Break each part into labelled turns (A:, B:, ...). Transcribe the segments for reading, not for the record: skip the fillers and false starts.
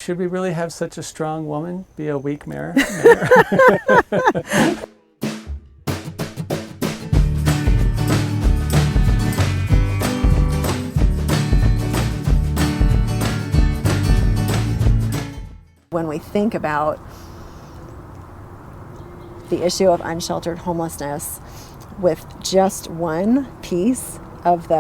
A: should we really have such a strong woman be a weak mayor?
B: When we think about the issue of unsheltered homelessness with just one piece of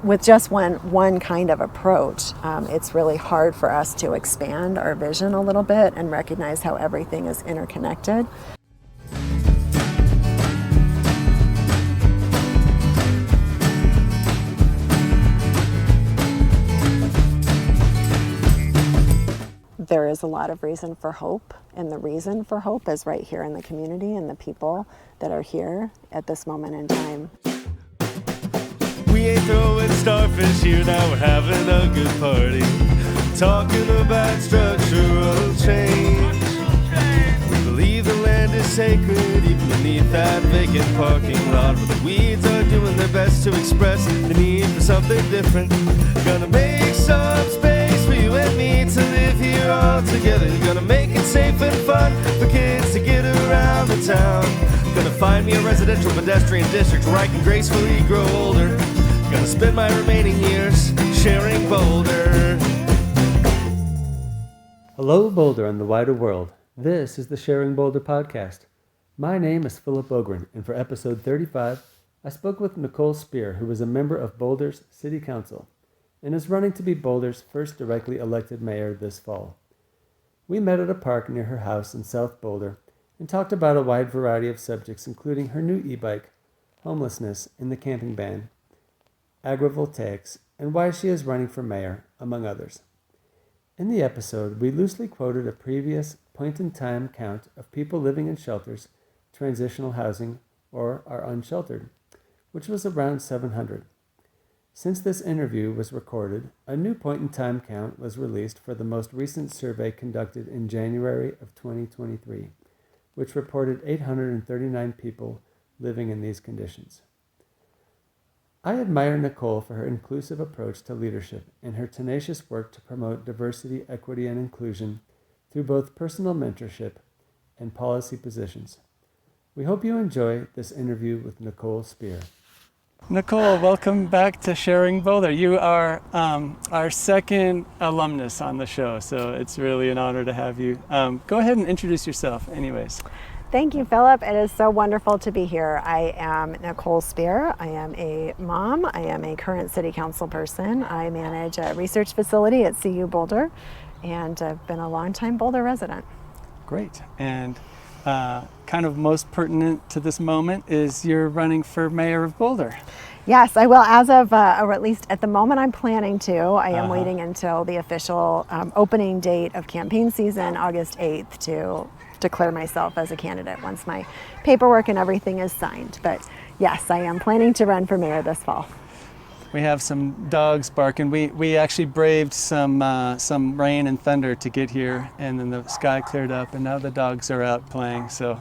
B: with just one kind of approach, it's really hard for us to expand our vision a little bit and recognize how everything is interconnected. There is a lot of reason for hope, and the reason for hope is right here in the community and the people that are here at this moment in time.
C: We ain't throwing starfish here, now we're having a good party. Talking about structural change. We believe the land is sacred, even beneath that vacant parking lot, where the weeds are doing their best to express the need for something different. Gonna make some space for you and me to live here all together. Gonna make it safe and fun for kids to get around the town. Gonna find me a residential pedestrian district where I can gracefully grow older. Gonna spend my remaining years sharing Boulder.
A: Hello, Boulder and the wider world. This is the Sharing Boulder podcast. My name is Philip Ogren, and for episode 35, I spoke with Nicole Speer, who is a member of Boulder's City Council and is running to be Boulder's first directly elected mayor this fall. We met at a park near her house in South Boulder and talked about a wide variety of subjects, including her new e-bike, homelessness in the camping ban, agrivoltaics, and why she is running for mayor, among others. In the episode, we loosely quoted a previous point-in-time count of people living in shelters, transitional housing, or are unsheltered, which was around 700. Since this interview was recorded, a new point-in-time count was released for the most recent survey conducted in January of 2023, which reported 839 people living in these conditions. I admire Nicole for her inclusive approach to leadership and her tenacious work to promote diversity, equity, and inclusion through both personal mentorship and policy positions. We hope you enjoy this interview with Nicole Speer. Nicole, welcome back to Sharing Boulder. You are our second alumnus on the show, so it's really an honor to have you. Go ahead and introduce yourself anyways.
B: Thank you, Philip. It is so wonderful to be here. I am Nicole Speer. I am a mom. I am a current city council person. I manage a research facility at CU Boulder, and I've been a longtime Boulder resident.
A: Great. And kind of most pertinent to this moment is you're running for mayor of Boulder.
B: Yes, I will, as of, or at least at the moment I'm planning to. I am waiting until the official opening date of campaign season, August 8th, to declare myself as a candidate once my paperwork and everything is signed. But yes, I am planning to run for mayor this fall.
A: We have some dogs barking. We actually braved some rain and thunder to get here, and then the sky cleared up, and now the dogs are out playing. So.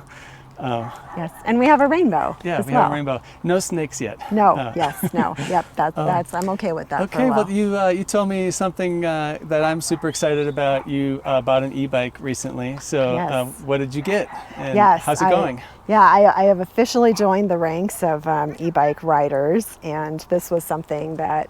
B: Yes, and we have a rainbow.
A: Yeah, we have a rainbow. No snakes yet.
B: No. Yes. No. Yep. That's. I'm okay with that.
A: Okay.
B: For a while.
A: Well, you told me something that I'm super excited about. You bought an e-bike recently. So
B: yes.
A: What did you get? And
B: yes.
A: how's it going?
B: Yeah, I have officially joined the ranks of e-bike riders, and this was something that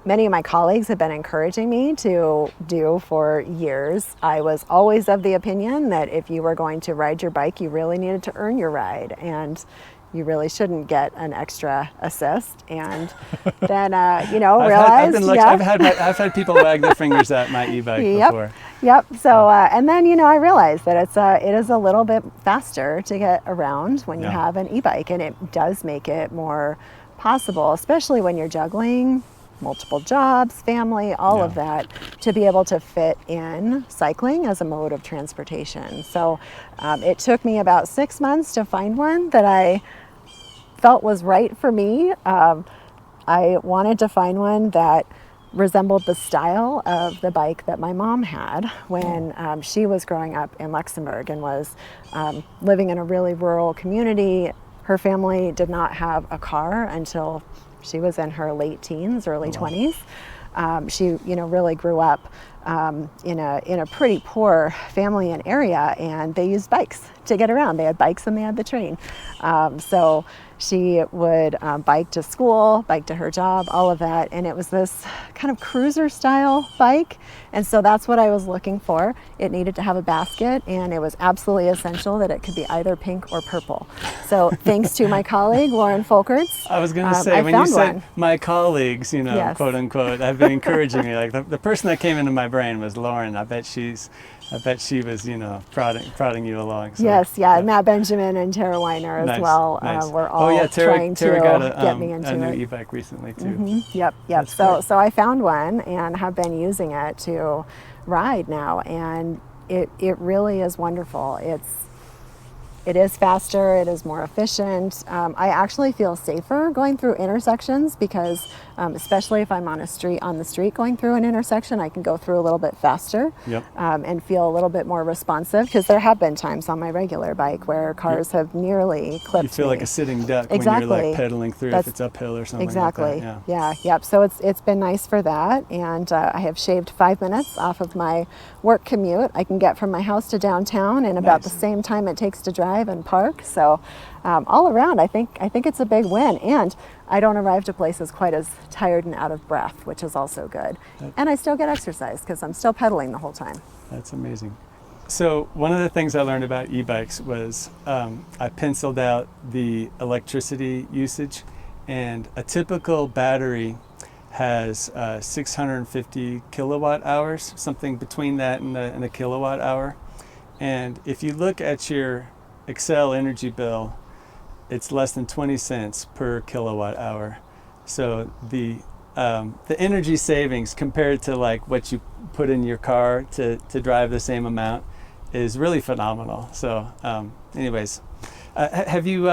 B: many of my colleagues have been encouraging me to do for years. I was always of the opinion that if you were going to ride your bike, you really needed to earn your ride, and you really shouldn't get an extra assist. And then, realized.
A: I've had people wag their fingers at my e-bike before.
B: Yep. So, and then, I realized that it is a little bit faster to get around when you have an e-bike, and it does make it more possible, especially when you're juggling multiple jobs, family, all of that, to be able to fit in cycling as a mode of transportation. So it took me about 6 months to find one that I felt was right for me. I wanted to find one that resembled the style of the bike that my mom had when she was growing up in Luxembourg and was living in a really rural community. Her family did not have a car until she was in her late teens, early 20s. She, really grew up in a pretty poor family and area, and they used bikes to get around. They had bikes and they had the train. So she would bike to school, bike to her job, all of that. And it was this kind of cruiser style bike. And so that's what I was looking for. It needed to have a basket, and it was absolutely essential that it could be either pink or purple. So thanks to my colleague, Lauren Folkerts.
A: I was going to say, when you said my colleagues, yes. Quote unquote, I've been encouraging me. Like the person that came into my brain was Lauren. I bet she was, prodding you along. So,
B: yes, yeah, and Matt Benjamin and Tara Weiner as well.
A: Nice.
B: We're all trying to
A: got
B: get me into
A: a new
B: it.
A: e-bike recently too.
B: Mm-hmm. Yep. So I found one and have been using it to ride now, and it really is wonderful. It is faster, it is more efficient. I actually feel safer going through intersections because, especially if I'm on the street going through an intersection, I can go through a little bit faster.
A: Yep.
B: And feel a little bit more responsive, because there have been times on my regular bike where cars have nearly clipped me.
A: You feel like a sitting duck
B: exactly.
A: when you're like pedaling through if it's uphill or something
B: exactly.
A: like that.
B: Yep. So it's been nice for that, and I have shaved 5 minutes off of my work commute. I can get from my house to downtown in about the same time it takes to drive and park. So all around, I think it's a big win, and I don't arrive to places quite as tired and out of breath, which is also good. And I still get exercise because I'm still pedaling the whole time.
A: That's amazing. So one of the things I learned about e-bikes was I penciled out the electricity usage, and a typical battery has 650 kilowatt hours, something between that and a kilowatt hour. And if you look at your Excel energy bill, it's less than 20 cents per kilowatt hour. So the energy savings compared to like what you put in your car to drive the same amount is really phenomenal. So anyways, have you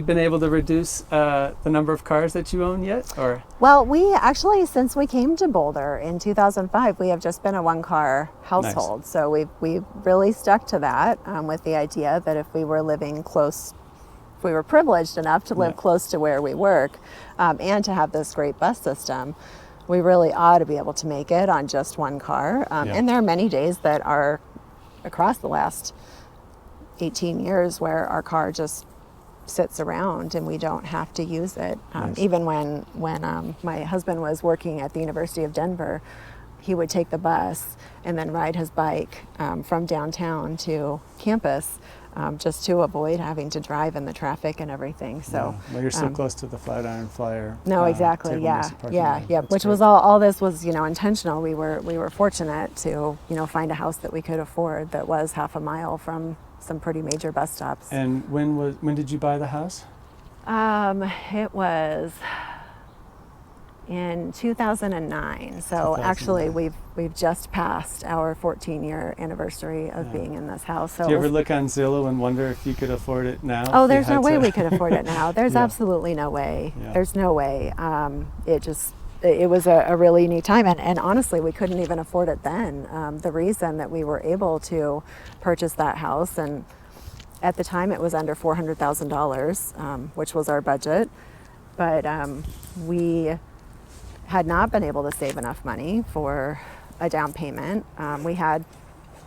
A: been able to reduce the number of cars that you own yet? Or
B: well, we actually, since we came to Boulder in 2005, we have just been a one-car household. Nice. So we've really stuck to that with the idea that if we were living close, if we were privileged enough to live close to where we work and to have this great bus system, we really ought to be able to make it on just one car. And there are many days that are across the last 18 years where our car just sits around and we don't have to use it. Nice. Even when my husband was working at the University of Denver, he would take the bus and then ride his bike from downtown to campus just to avoid having to drive in the traffic and everything. So
A: well, you're so close to the Flatiron Flyer.
B: No, exactly. Which was all this was, intentional. We were fortunate to, find a house that we could afford that was half a mile from some pretty major bus stops.
A: And when did you buy the house?
B: It was in 2009. So actually we've just passed our 14-year anniversary of being in this house. So
A: do you ever look on Zillow and wonder if you could afford it now?
B: Oh, there's no way we could afford it now. There's absolutely no way.
A: Yeah.
B: There's no way. It was a really neat time, and honestly, we couldn't even afford it then. The reason that we were able to purchase that house, and at the time it was under $400,000, which was our budget, but we had not been able to save enough money for a down payment. We had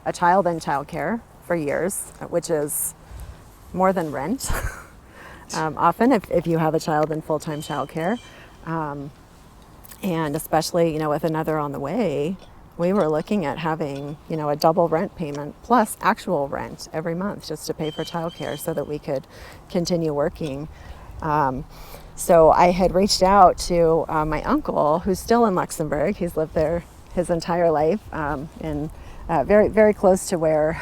B: a child in childcare for years, which is more than rent. Often, if you have a child in full-time childcare. And especially, with another on the way, we were looking at having, a double rent payment plus actual rent every month just to pay for childcare so that we could continue working. So I had reached out to my uncle, who's still in Luxembourg. He's lived there his entire life, and very, very close to where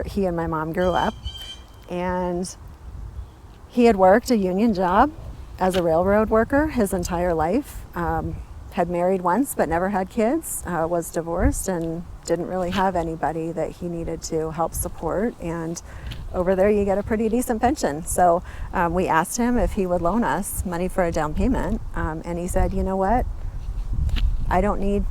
B: he and my mom grew up. And he had worked a union job as a railroad worker his entire life, had married once but never had kids, was divorced and didn't really have anybody that he needed to help support. And over there you get a pretty decent pension. So we asked him if he would loan us money for a down payment, and he said, you know what, I don't need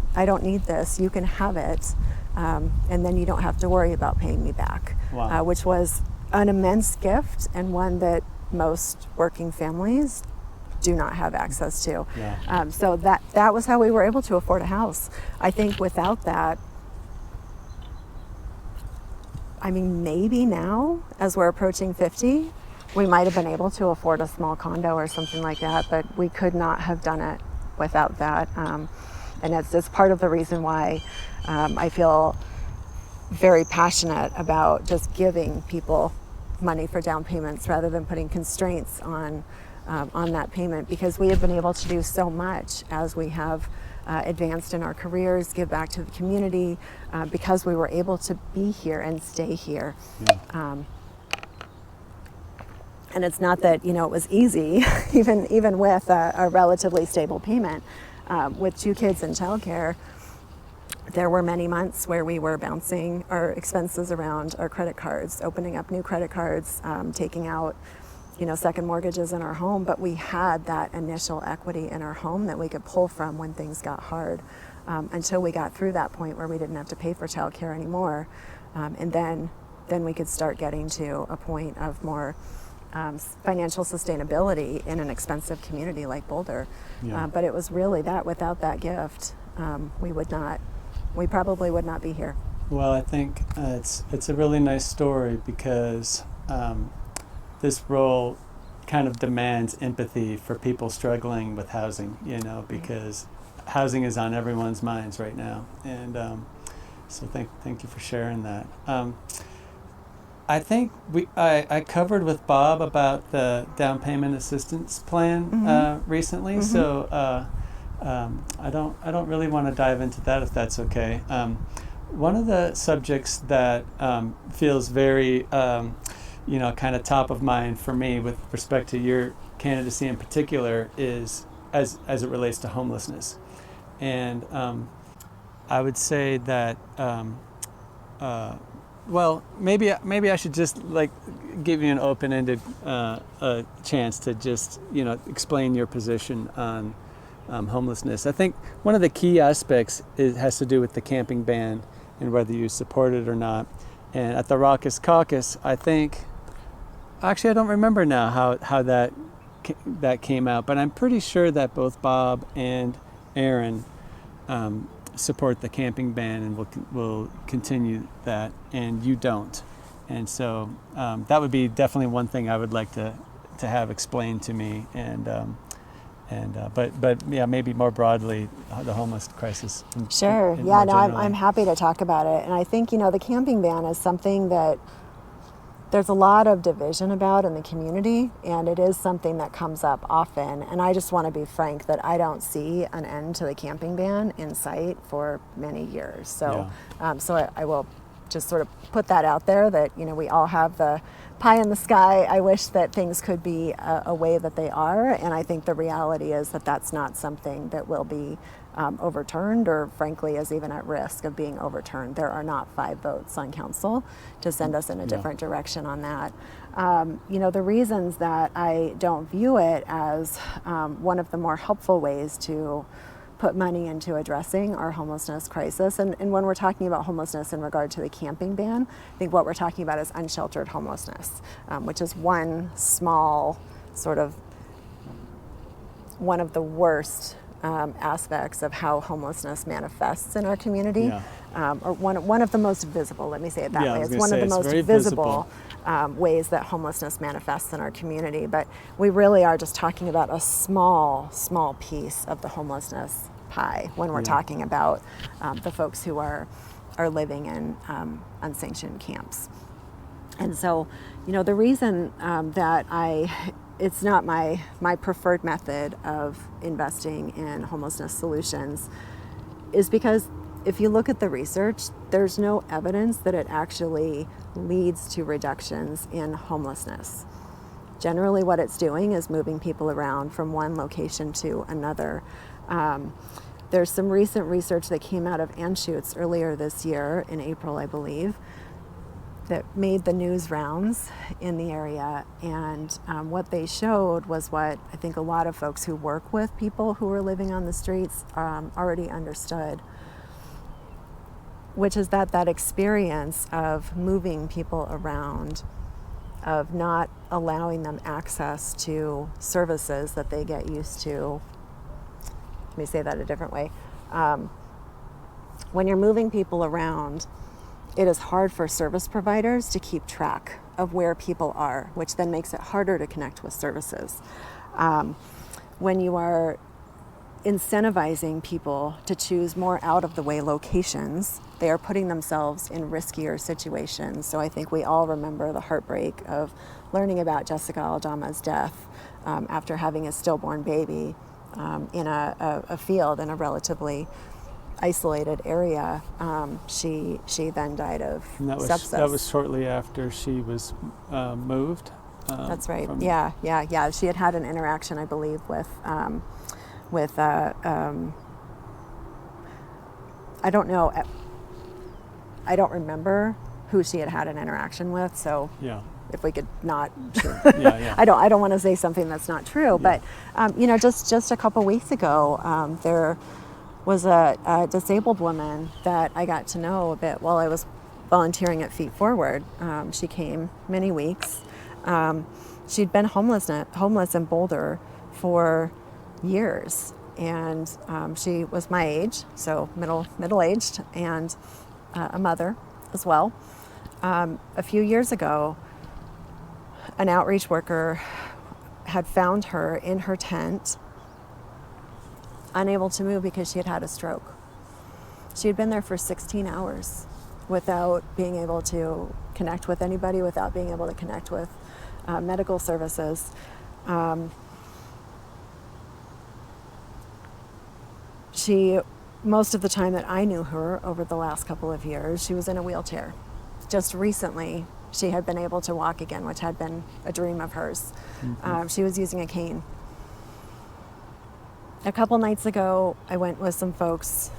B: this, you can have it, and then you don't have to worry about paying me back.
A: Wow.
B: Which was an immense gift, and one that most working families do not have access to.
A: Yeah.
B: So that was how we were able to afford a house. I think without that, I mean, maybe now, as we're approaching 50, we might have been able to afford a small condo or something like that, but we could not have done it without that. And it's part of the reason why I feel very passionate about just giving people money for down payments rather than putting constraints on that payment, because we have been able to do so much as we have advanced in our careers, give back to the community, because we were able to be here and stay here.
A: Yeah.
B: And it's not that, it was easy, even with a relatively stable payment. With 2 kids in childcare, there were many months where we were bouncing our expenses around our credit cards, opening up new credit cards, taking out, second mortgages in our home, but we had that initial equity in our home that we could pull from when things got hard, until we got through that point where we didn't have to pay for childcare anymore. And then we could start getting to a point of more financial sustainability in an expensive community like Boulder.
A: Yeah.
B: But it was really that without that gift, we probably would not be here.
D: Well, I think it's a really nice story because this role kind of demands empathy for people struggling with housing, because housing is on everyone's minds right now. And so thank you for sharing that. I think I covered with Bob about the down payment assistance plan recently,
B: Mm-hmm.
D: so I don't really want to dive into that if that's okay. One of the subjects that feels very kind of top of mind for me with respect to your candidacy in particular is as it relates to homelessness, and I would say that. Well, maybe I should just give you an open-ended chance to just explain your position on homelessness. I think one of the key aspects has to do with the camping ban and whether you support it or not. And at the Raucous Caucus, I think, actually I don't remember now how that came out, but I'm pretty sure that both Bob and Aaron support the camping ban and will continue that, and you don't. And so that would be definitely one thing I would like to have explained to me, but yeah, maybe more broadly the homeless crisis.
B: Sure. Yeah, no, I'm happy to talk about it. And I think, the camping ban is something that there's a lot of division about in the community, and it is something that comes up often. And I just want to be frank that I don't see an end to the camping ban in sight for many years. So, so I will just sort of put that out there that, we all have the pie in the sky. I wish that things could be a way that they are. And I think the reality is that that's not something that will be overturned, or frankly is even at risk of being overturned. There are not 5 votes on council to send us in a different direction on that. The reasons that I don't view it as one of the more helpful ways to put money into addressing our homelessness crisis. And when we're talking about homelessness in regard to the camping ban, I think what we're talking about is unsheltered homelessness, which is one small sort of one of the worst aspects of how homelessness manifests in our community, or one of the most visible, let me say it that way. It's one of the most visible ways that homelessness manifests in our community. But we really are just talking about a small piece of the homelessness pie when we're talking about the folks who are living in unsanctioned camps. And so, the reason that it's not my preferred method of investing in homelessness solutions is because if you look at the research, there's no evidence that it actually leads to reductions in homelessness. Generally, what it's doing is moving people around from one location to another. There's some recent research that came out of Anschutz earlier this year, in April, I believe, that made the news rounds in the area, and what they showed was what I think a lot of folks who work with people who are living on the streets already understood, which is that experience of moving people around, of not allowing them access to services that they get used to. Let me say that a different way. When you're moving people around, it is hard for service providers to keep track of where people are, which then makes it harder to connect with services. When you are incentivizing people to choose more out-of-the-way locations, they are putting themselves in riskier situations. So I think we all remember the heartbreak of learning about Jessica Aldama's death after having a stillborn baby in a field in a relatively isolated area. She then died of sepsis.
D: That was shortly after she was moved.
B: That's right. Yeah. She had an interaction, I believe, with I don't know. I don't remember who she had an interaction with. So
D: yeah.
B: If we could not,
D: yeah.
B: I don't want to say something that's not true.
D: Yeah.
B: But just a couple weeks ago, there was a disabled woman that I got to know a bit while I was volunteering at Feet Forward. She came many weeks. She'd been homeless in Boulder for years, and she was my age, so middle-aged, and a mother as well. A few years ago, an outreach worker had found her in her tent, unable to move because she had had a stroke. She had been there for 16 hours without being able to connect with anybody, without being able to connect with medical services. She, most of the time that I knew her over the last couple of years, she was in a wheelchair. Just recently, she had been able to walk again, which had been a dream of hers. Mm-hmm. She was using a cane. A couple nights ago, I went with some folks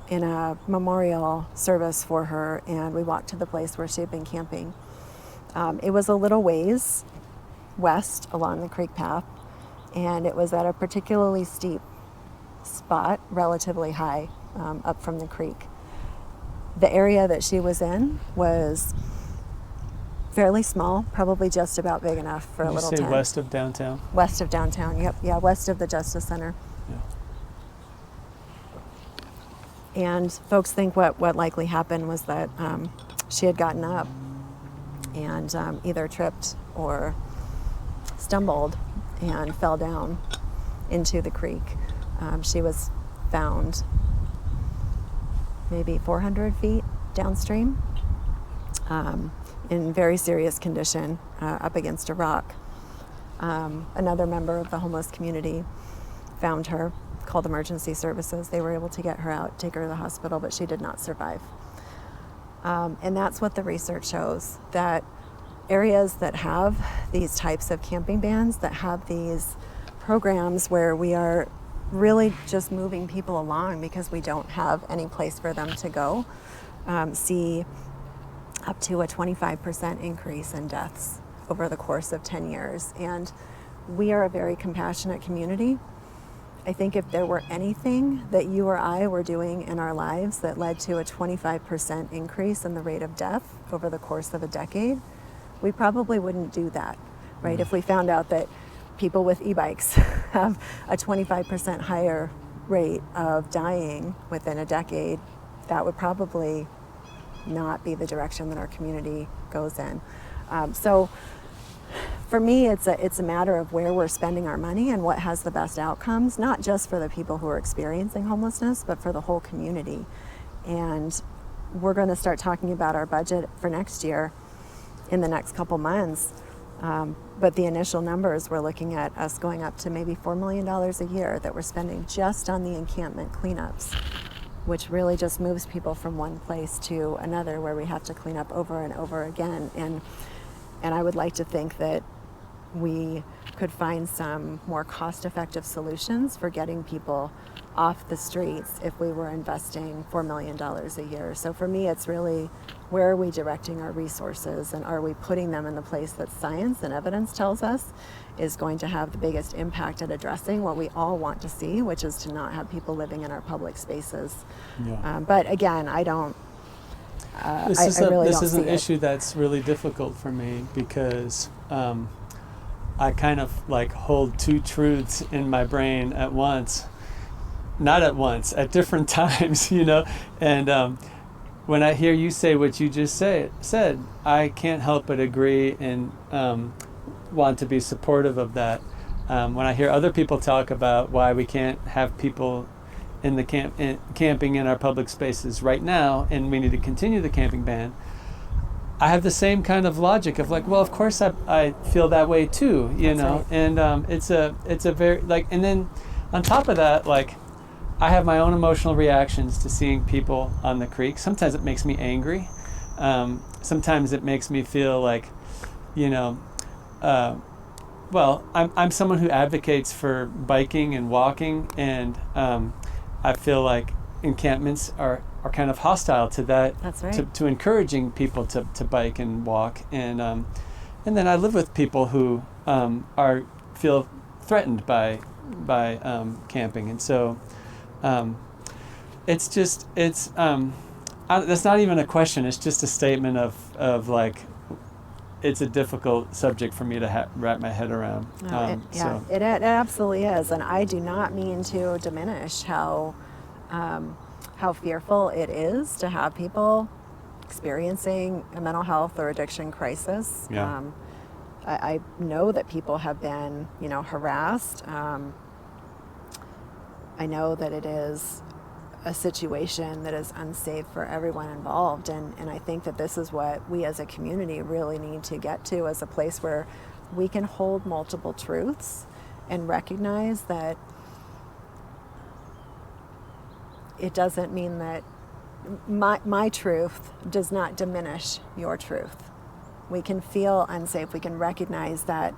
B: in a memorial service for her, and we walked to the place where she had been camping. It was a little ways west along the creek path, and it was at a particularly steep spot, relatively high up from the creek. The area that she was in was fairly small, probably just about big enough for a little tent.
D: Did you say west of downtown?
B: West of downtown, yep. Yeah, west of the Justice Center. Yeah. And folks think what likely happened was that she had gotten up and either tripped or stumbled and fell down into the creek. She was found maybe 400 feet downstream in very serious condition up against a rock. Another member of the homeless community found her, called emergency services. They were able to get her out, take her to the hospital, but she did not survive. And that's what the research shows, that areas that have these types of camping bans, that have these programs where we are really just moving people along because we don't have any place for them to go, see up to a 25% increase in deaths over the course of 10 years. And we are a very compassionate community. I think if there were anything that you or I were doing in our lives that led to a 25% increase in the rate of death over the course of a decade, we probably wouldn't do that, right? If we found out that people with e-bikes have a 25% higher rate of dying within a decade, that would probably not be the direction that our community goes in. So for me, it's a matter of where we're spending our money and what has the best outcomes, not just for the people who are experiencing homelessness, but for the whole community. And we're going to start talking about our budget for next year in the next couple months. But the initial numbers, we're looking at us going up to maybe $4 million a year that we're spending just on the encampment cleanups, which really just moves people from one place to another where we have to clean up over and over again. And I would like to think that we could find some more cost-effective solutions for getting people off the streets if we were investing $4 million a year. So for me, it's really, where are we directing our resources, and are we putting them in the place that science and evidence tells us is going to have the biggest impact at addressing what we all want to see, which is to not have people living in our public spaces.
D: Yeah.
B: But again, I don't
D: This is an
B: see it.
D: issue that's really difficult for me because I kind of like hold two truths in my brain at once. Not at once, at different times, you know. And when I hear you say what you just said, I can't help but agree and want to be supportive of that. When I hear other people talk about why we can't have people in the camping in our public spaces right now, and we need to continue the camping ban, I have the same kind of logic of like, well, of course I feel that way too, you know. Right. And it's a very like, and then on top of that, like, I have my own emotional reactions to seeing people on the creek. Sometimes it makes me angry. Sometimes it makes me feel like, you know, well, I'm someone who advocates for biking and walking, and I feel like encampments are kind of hostile to that.
B: That's right.
D: To encouraging people to bike and walk, and then I live with people who feel threatened by camping, and so that's not even a question. It's just a statement of like, it's a difficult subject for me to wrap my head around.
B: It absolutely is, and I do not mean to diminish how fearful it is to have people experiencing a mental health or addiction crisis.
D: Yeah.
B: I know that people have been, you know, harassed. I know that it is a situation that is unsafe for everyone involved, and I think that this is what we as a community really need to get to, as a place where we can hold multiple truths and recognize that it doesn't mean that my truth does not diminish your truth. We can feel unsafe. We can recognize that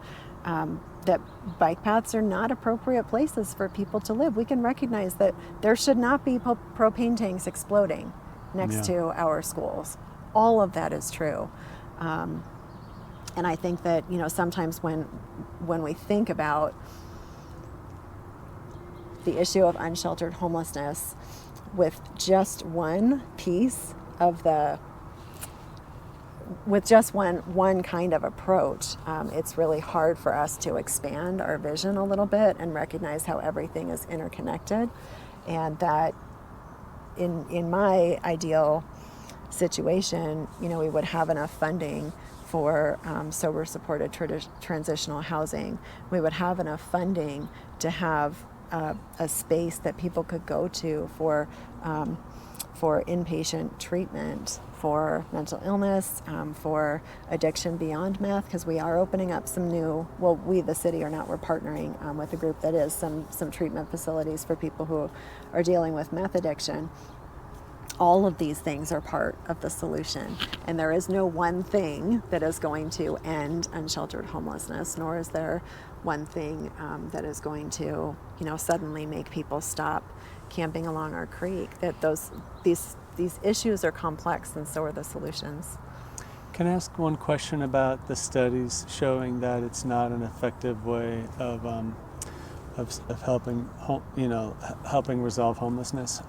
B: that bike paths are not appropriate places for people to live. We can recognize that there should not be propane tanks exploding next to our schools. All of that is true. And I think that, you know, sometimes when we think about the issue of unsheltered homelessness with just one piece of with just one kind of approach, it's really hard for us to expand our vision a little bit and recognize how everything is interconnected, and that in my ideal situation, you know, we would have enough funding for sober supported transitional housing. We would have enough funding to have a space that people could go to for inpatient treatment for mental illness, for addiction beyond meth, because we are opening up some new, well, we, the city, are not, we're partnering with a group that is some treatment facilities for people who are dealing with meth addiction. All of these things are part of the solution, and there is no one thing that is going to end unsheltered homelessness, nor is there one thing that is going to, you know, suddenly make people stop camping along our creek. That these issues are complex, and so are the solutions.
D: Can I ask one question about the studies showing that it's not an effective way of helping helping resolve homelessness?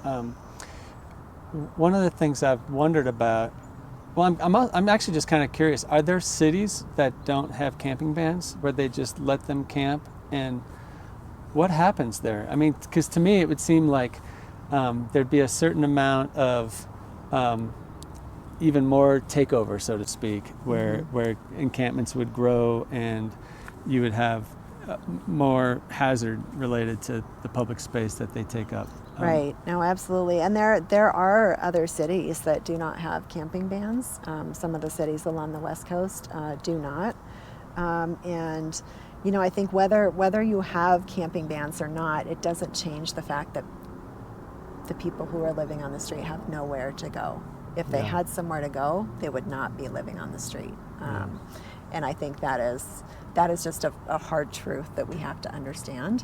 D: One of the things I've wondered about, well, I'm actually just kind of curious, are there cities that don't have camping bans where they just let them camp, and what happens there? I mean, because to me it would seem like there'd be a certain amount of even more takeover, so to speak, where encampments would grow and you would have more hazard related to the public space that they take up.
B: Right. No, absolutely. And there are other cities that do not have camping bans. Some of the cities along the West Coast do not. And, you know, I think whether you have camping bans or not, it doesn't change the fact that the people who are living on the street have nowhere to go. If they had somewhere to go, they would not be living on the street. And I think that is just a hard truth that we have to understand.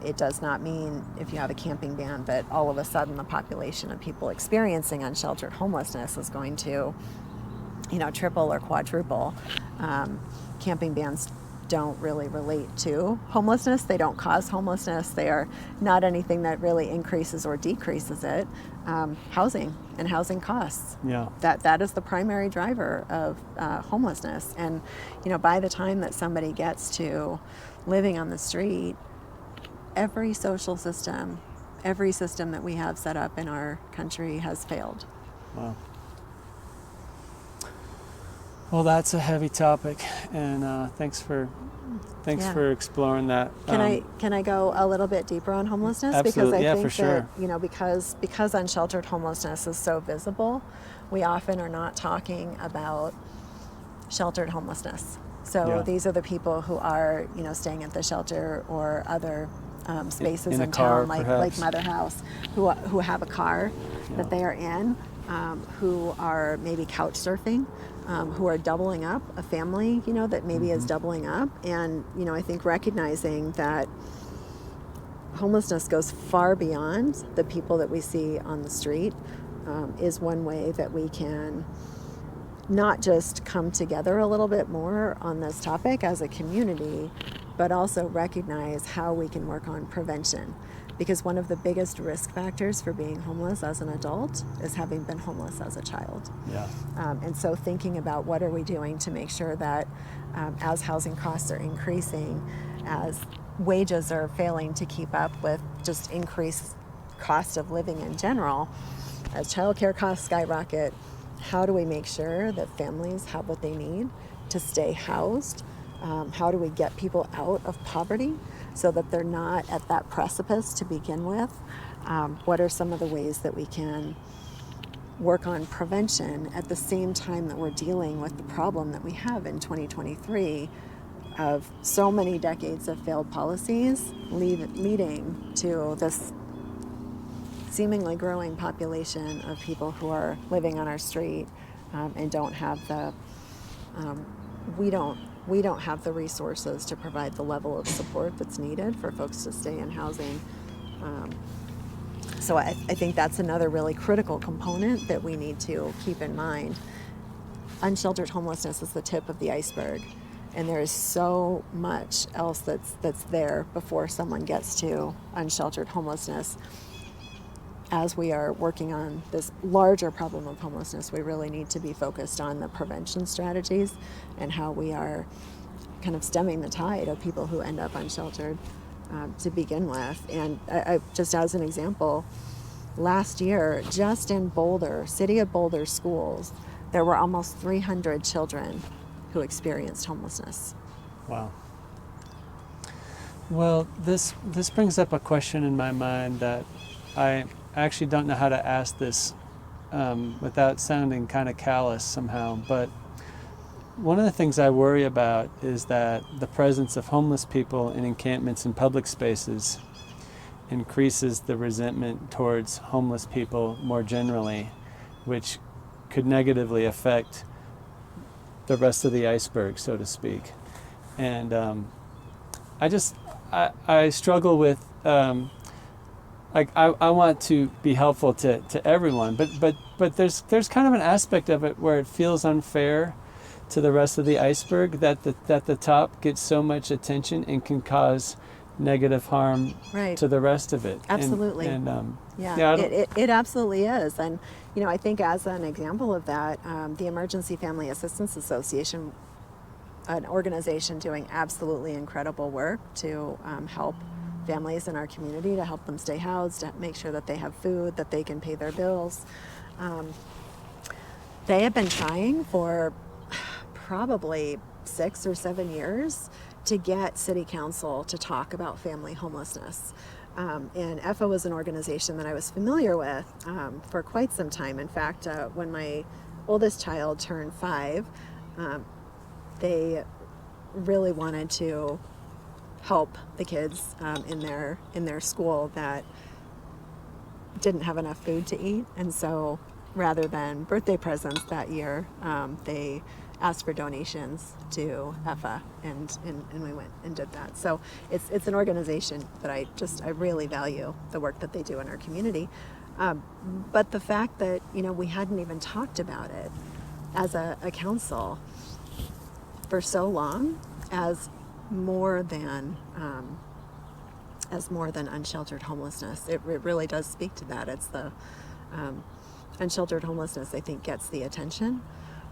B: It does not mean if you have a camping ban that all of a sudden the population of people experiencing unsheltered homelessness is going to, you know, triple or quadruple. Camping bans don't really relate to homelessness. They don't cause homelessness. They are not anything that really increases or decreases it. Housing and housing costs.
D: Yeah.
B: That is the primary driver of homelessness. And by the time that somebody gets to living on the street, every social system, every system that we have set up in our country has failed.
D: Wow. Well, that's a heavy topic, and thanks for exploring that.
B: Can I go a little bit deeper on homelessness?
D: Absolutely.
B: Because I think
D: for sure.
B: that because unsheltered homelessness is so visible, we often are not talking about sheltered homelessness. So these are the people who are staying at the shelter or other spaces in
D: car,
B: town, like Mother House, who have a car that they are in, who are maybe couch surfing, who are doubling up, a family, that maybe is doubling up. And, I think recognizing that homelessness goes far beyond the people that we see on the street is one way that we can not just come together a little bit more on this topic as a community, but also recognize how we can work on prevention. Because one of the biggest risk factors for being homeless as an adult is having been homeless as a child.
D: Yeah.
B: And so thinking about what are we doing to make sure that as housing costs are increasing, as wages are failing to keep up with just increased cost of living in general, as childcare costs skyrocket, how do we make sure that families have what they need to stay housed? How do we get people out of poverty so that they're not at that precipice to begin with? What are some of the ways that we can work on prevention at the same time that we're dealing with the problem that we have in 2023 of so many decades of failed policies leading to this seemingly growing population of people who are living on our street and don't have the we don't have the resources to provide the level of support that's needed for folks to stay in housing. So I think that's another really critical component that we need to keep in mind. Unsheltered homelessness is the tip of the iceberg, and there is so much else that's there before someone gets to unsheltered homelessness. As we are working on this larger problem of homelessness, we really need to be focused on the prevention strategies and how we are kind of stemming the tide of people who end up unsheltered to begin with. And I just as an example, last year, just in Boulder, City of Boulder schools, there were almost 300 children who experienced homelessness.
D: Wow. Well, this brings up a question in my mind that I actually don't know how to ask this without sounding kind of callous somehow, but one of the things I worry about is that the presence of homeless people in encampments and public spaces increases the resentment towards homeless people more generally, which could negatively affect the rest of the iceberg, so to speak. And I struggle with I want to be helpful to everyone, but there's kind of an aspect of it where it feels unfair to the rest of the iceberg that the top gets so much attention and can cause negative harm to the rest of it.
B: Absolutely. It absolutely is. And I think as an example of that, the Emergency Family Assistance Association, an organization doing absolutely incredible work to help families in our community, to help them stay housed, to make sure that they have food, that they can pay their bills. They have been trying for probably 6 or 7 years to get City Council to talk about family homelessness. And EFA was an organization that I was familiar with for quite some time. In fact, when my oldest child turned 5, they really wanted to help the kids in their school that didn't have enough food to eat. And so rather than birthday presents that year, they asked for donations to EFA, and we went and did that. So it's an organization that I really value the work that they do in our community. But the fact that we hadn't even talked about it as a council for so long as more than unsheltered homelessness. It really does speak to that. It's the unsheltered homelessness, I think, gets the attention,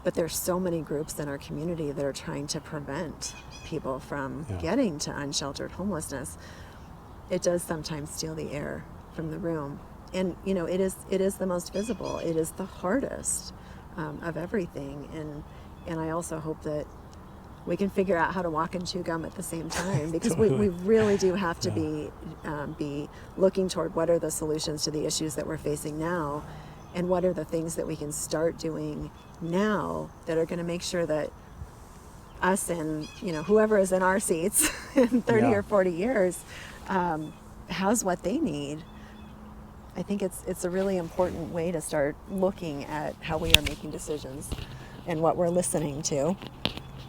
B: but there's so many groups in our community that are trying to prevent people from getting to unsheltered homelessness. It does sometimes steal the air from the room. And, you know, it is the most visible. It is the hardest of everything. And I also hope that we can figure out how to walk and chew gum at the same time, because we really do have to be looking toward what are the solutions to the issues that we're facing now, and what are the things that we can start doing now that are going to make sure that us and, you know, whoever is in our seats in 30 or 40 years has what they need. I think it's a really important way to start looking at how we are making decisions and what we're listening to.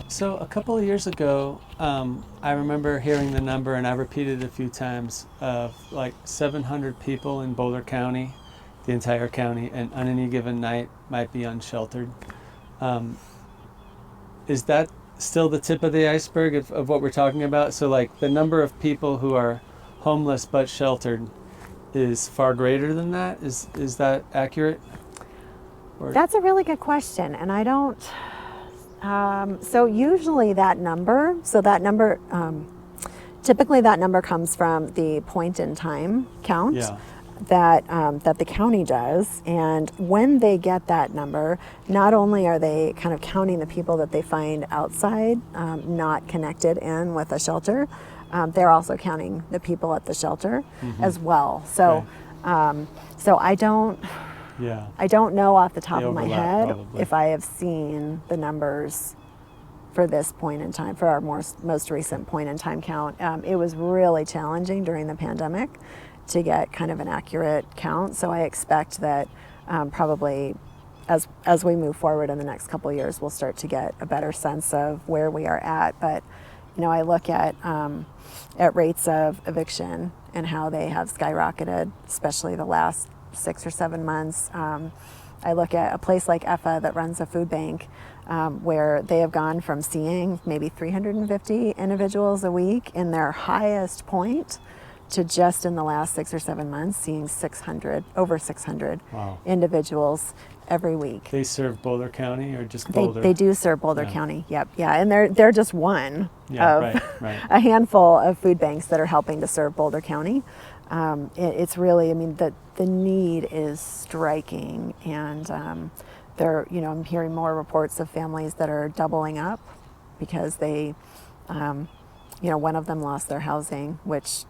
D: So a couple of years ago, I remember hearing the number, and I've repeated it a few times, of like 700 people in Boulder County, the entire county, and on any given night might be unsheltered. Is that still the tip of the iceberg of what we're talking about? So like the number of people who are homeless but sheltered is far greater than that? Is that accurate?
B: That's a really good question, and I don't... so usually typically that number comes from the point in time count that the county does. And when they get that number, not only are they kind of counting the people that they find outside, not connected in with a shelter, they're also counting the people at the shelter as well. So, so I don't know off the top of my head probably if I have seen the numbers for this point in time, for our most recent point in time count. It was really challenging during the pandemic to get kind of an accurate count. So I expect that probably as we move forward in the next couple of years, we'll start to get a better sense of where we are at. But, you know, I look at rates of eviction and how they have skyrocketed, especially the last 6 or 7 months. I look at a place like EFA that runs a food bank where they have gone from seeing maybe 350 individuals a week in their highest point to just in the last 6 or 7 months seeing over 600 individuals every week.
D: They serve Boulder County or just Boulder?
B: They do serve Boulder County, and they're just one of
D: right.
B: a handful of food banks that are helping to serve Boulder County. It's really, I mean, the need is striking, and I'm hearing more reports of families that are doubling up because they, one of them lost their housing, which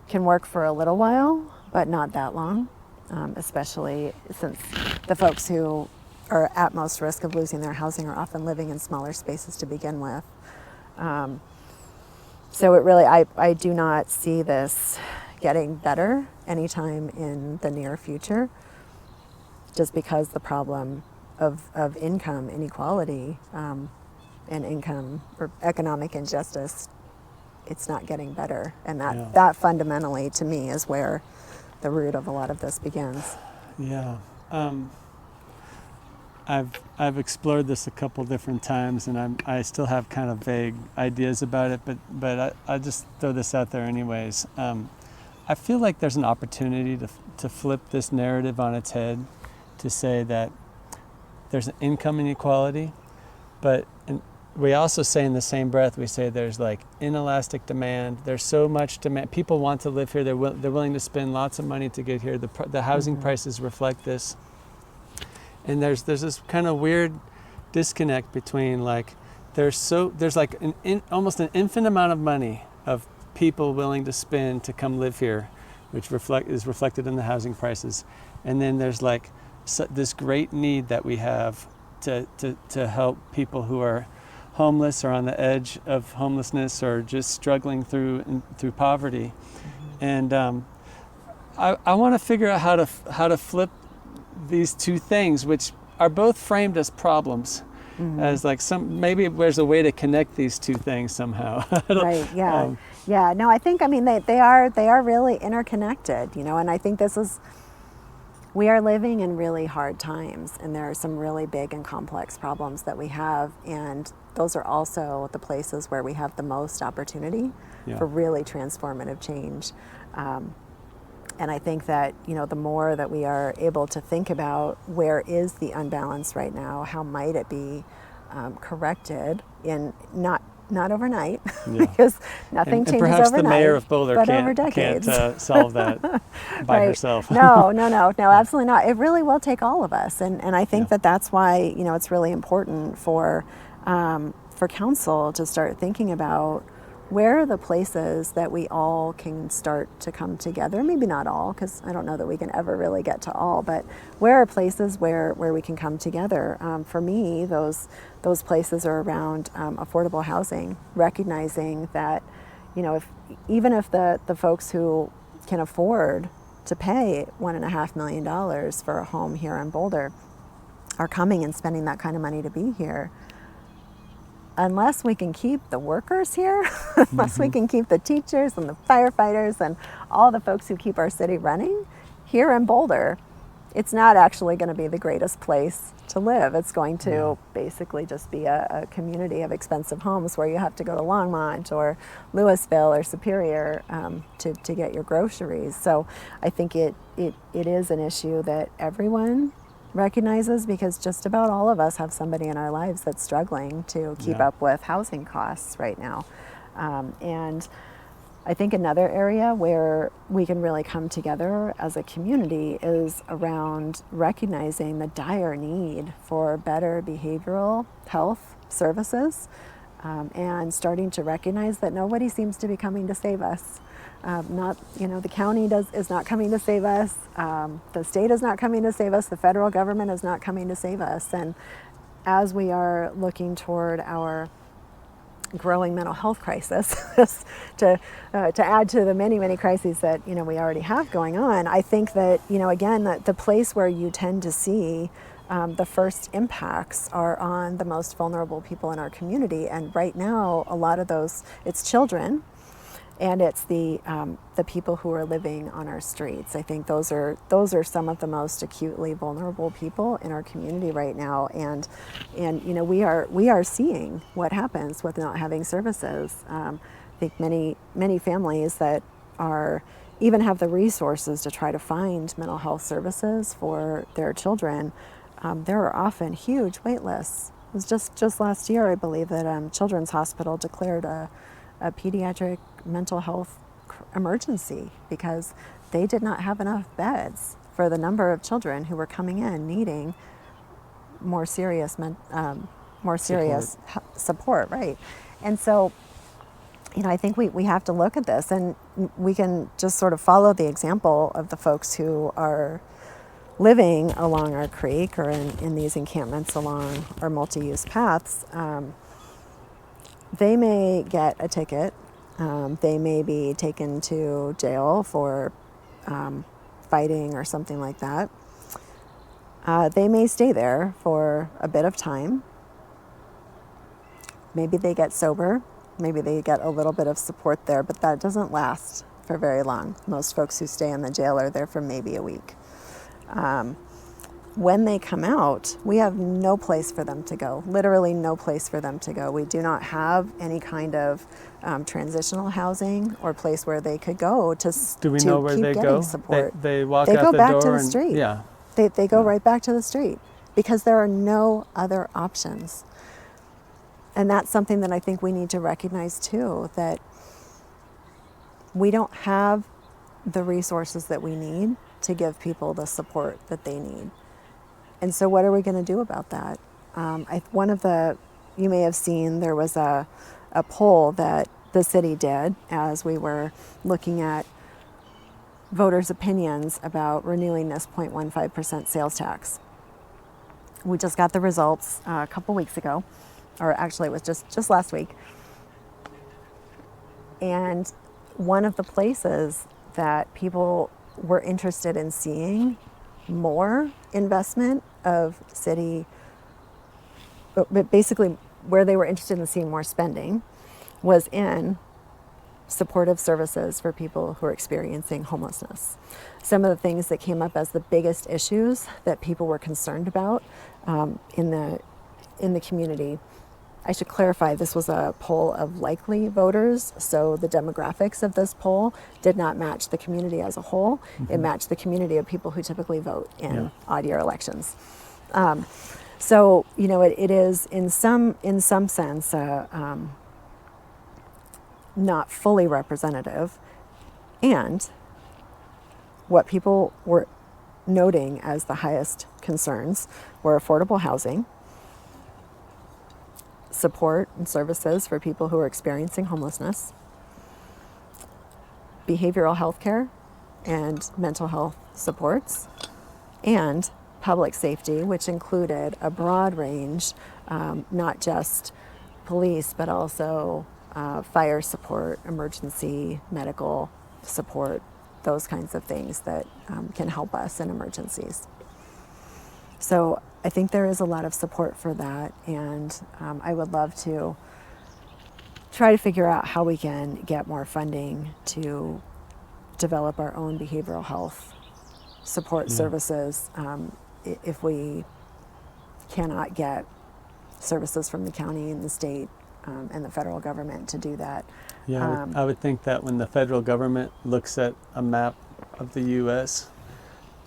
B: can work for a little while, but not that long, especially since the folks who are at most risk of losing their housing are often living in smaller spaces to begin with. So it really, I do not see this getting better anytime in the near future, just because the problem of income inequality and income or economic injustice, it's not getting better. And that fundamentally, to me, is where the root of a lot of this begins.
D: Yeah. I've explored this a couple different times, and I still have kind of vague ideas about it, but I just throw this out there anyways. I feel like there's an opportunity to flip this narrative on its head, to say that there's an income inequality, but we also say in the same breath, we say there's like inelastic demand. There's so much demand. People want to live here. They're willing to spend lots of money to get here. The housing prices reflect this. And there's this kind of weird disconnect between like there's like almost an infinite amount of money of people willing to spend to come live here, which is reflected in the housing prices. And then there's like this great need that we have to help people who are homeless or on the edge of homelessness or just struggling through poverty. And I want to figure out how to flip these two things, which are both framed as problems, as like maybe there's a way to connect these two things somehow.
B: Right. Yeah. No, I think, I mean, they are really interconnected, and I think this is we are living in really hard times, and there are some really big and complex problems that we have, and those are also the places where we have the most opportunity for really transformative change. And I think that, the more that we are able to think about where is the unbalance right now, how might it be corrected in not overnight, because nothing changes
D: perhaps
B: overnight.
D: The mayor of Boulder
B: but over decades.
D: can't solve that by
B: Right.
D: herself.
B: No, absolutely not. It really will take all of us, and I think that that's why it's really important for council to start thinking about where are the places that we all can start to come together. Maybe not all, because I don't know that we can ever really get to all, but where are places where we can come together? For me, those places are around affordable housing, recognizing that, even if the folks who can afford to pay $1.5 million for a home here in Boulder are coming and spending that kind of money to be here, unless we can keep the workers here, unless we can keep the teachers and the firefighters and all the folks who keep our city running here in Boulder, it's not actually going to be the greatest place to live. It's going to basically just be a community of expensive homes where you have to go to Longmont or Louisville or Superior to get your groceries. So I think it is an issue that everyone recognizes, because just about all of us have somebody in our lives that's struggling to keep up with housing costs right now. And I think another area where we can really come together as a community is around recognizing the dire need for better behavioral health services, and starting to recognize that nobody seems to be coming to save us. The county is not coming to save us. The state is not coming to save us. The federal government is not coming to save us. And as we are looking toward our growing mental health crisis, to add to the many crises that we already have going on, I think that again, that the place where you tend to see the first impacts are on the most vulnerable people in our community. And right now, a lot of those, it's children. And it's the people who are living on our streets. I think those are some of the most acutely vulnerable people in our community right now. And we are seeing what happens with not having services. I think many families that even have the resources to try to find mental health services for their children, there are often huge wait lists. It was just last year, I believe, that Children's Hospital declared a pediatric mental health emergency because they did not have enough beds for the number of children who were coming in needing more serious support, right? And so, I think we have to look at this, and we can just sort of follow the example of the folks who are living along our creek or in these encampments along our multi-use paths. They may get a ticket. They may be taken to jail for fighting or something like that. They may stay there for a bit of time. Maybe they get sober. Maybe they get a little bit of support there, but that doesn't last for very long. Most folks who stay in the jail are there for maybe a week. When they come out, we have no place for them to go, literally no place for them to go. We do not have any kind of transitional housing or place where they could go to
D: Do we know where they go?
B: Support.
D: They walk
B: They
D: out
B: go
D: the
B: back
D: door
B: to the
D: and
B: street.
D: yeah.
B: They go right back to the street because there are no other options. And that's something that I think we need to recognize too, that we don't have the resources that we need to give people the support that they need. And so what are we going to do about that? You may have seen, there was a poll that the city did as we were looking at voters' opinions about renewing this 0.15% sales tax. We just got the results a couple weeks ago, or actually it was just last week. And one of the places that people were interested in seeing more investment of city, but basically where they were interested in seeing more spending was in supportive services for people who are experiencing homelessness. Some of the things that came up as the biggest issues that people were concerned about in the community. I should clarify, this was a poll of likely voters, so the demographics of this poll did not match the community as a whole. It matched the community of people who typically vote in odd-year elections. So, you know, it is in some sense not fully representative, and what people were noting as the highest concerns were affordable housing, support and services for people who are experiencing homelessness, behavioral health care and mental health supports, and public safety, which included a broad range, not just police, but also fire support, emergency medical support, those kinds of things that can help us in emergencies. So I think there is a lot of support for that, and I would love to try to figure out how we can get more funding to develop our own behavioral health support services if we cannot get services from the county and the state and the federal government to do that.
D: Yeah, I would think that when the federal government looks at a map of the U.S.,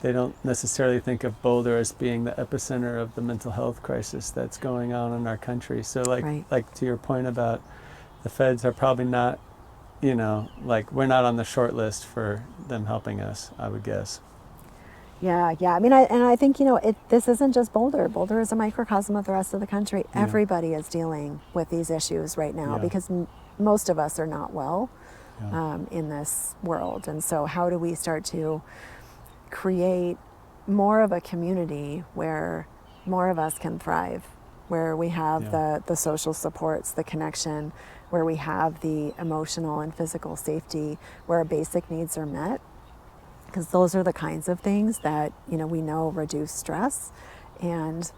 D: they don't necessarily think of Boulder as being the epicenter of the mental health crisis that's going on in our country. So like to your point about the feds are probably not, you know, like we're not on the short list for them helping us, I would guess.
B: Yeah. I mean, I think, you know, this isn't just Boulder. Boulder is a microcosm of the rest of the country. Yeah. Everybody is dealing with these issues right now because most of us are not well in this world. And so how do we start to create more of a community where more of us can thrive, where we have the social supports, the connection, where we have the emotional and physical safety, where our basic needs are met? Because those are the kinds of things that, you know, we know reduce stress. And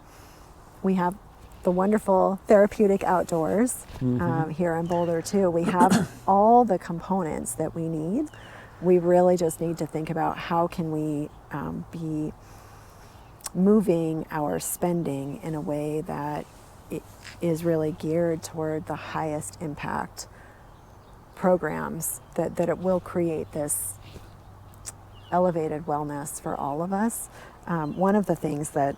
B: we have the wonderful therapeutic outdoors here in Boulder too. We have all the components that we need. We really just need to think about how can we be moving our spending in a way that it is really geared toward the highest impact programs, that it will create this elevated wellness for all of us. One of the things that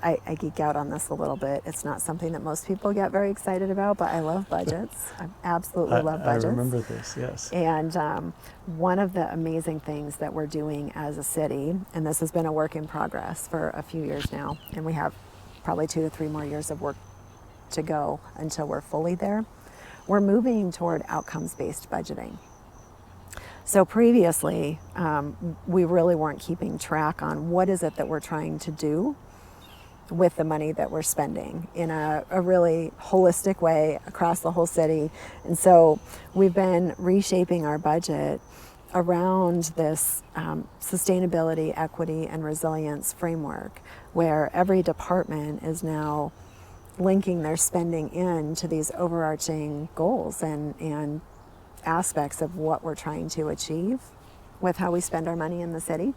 B: I geek out on this a little bit. It's not something that most people get very excited about, but I love budgets. I absolutely love budgets.
D: I remember this, yes.
B: And one of the amazing things that we're doing as a city, and this has been a work in progress for a few years now, and we have probably 2 to 3 more years of work to go until we're fully there, we're moving toward outcomes-based budgeting. So previously, we really weren't keeping track on what is it that we're trying to do with the money that we're spending in a really holistic way across the whole city. And so we've been reshaping our budget around this sustainability, equity, and resilience framework, where every department is now linking their spending in to these overarching goals and aspects of what we're trying to achieve with how we spend our money in the city.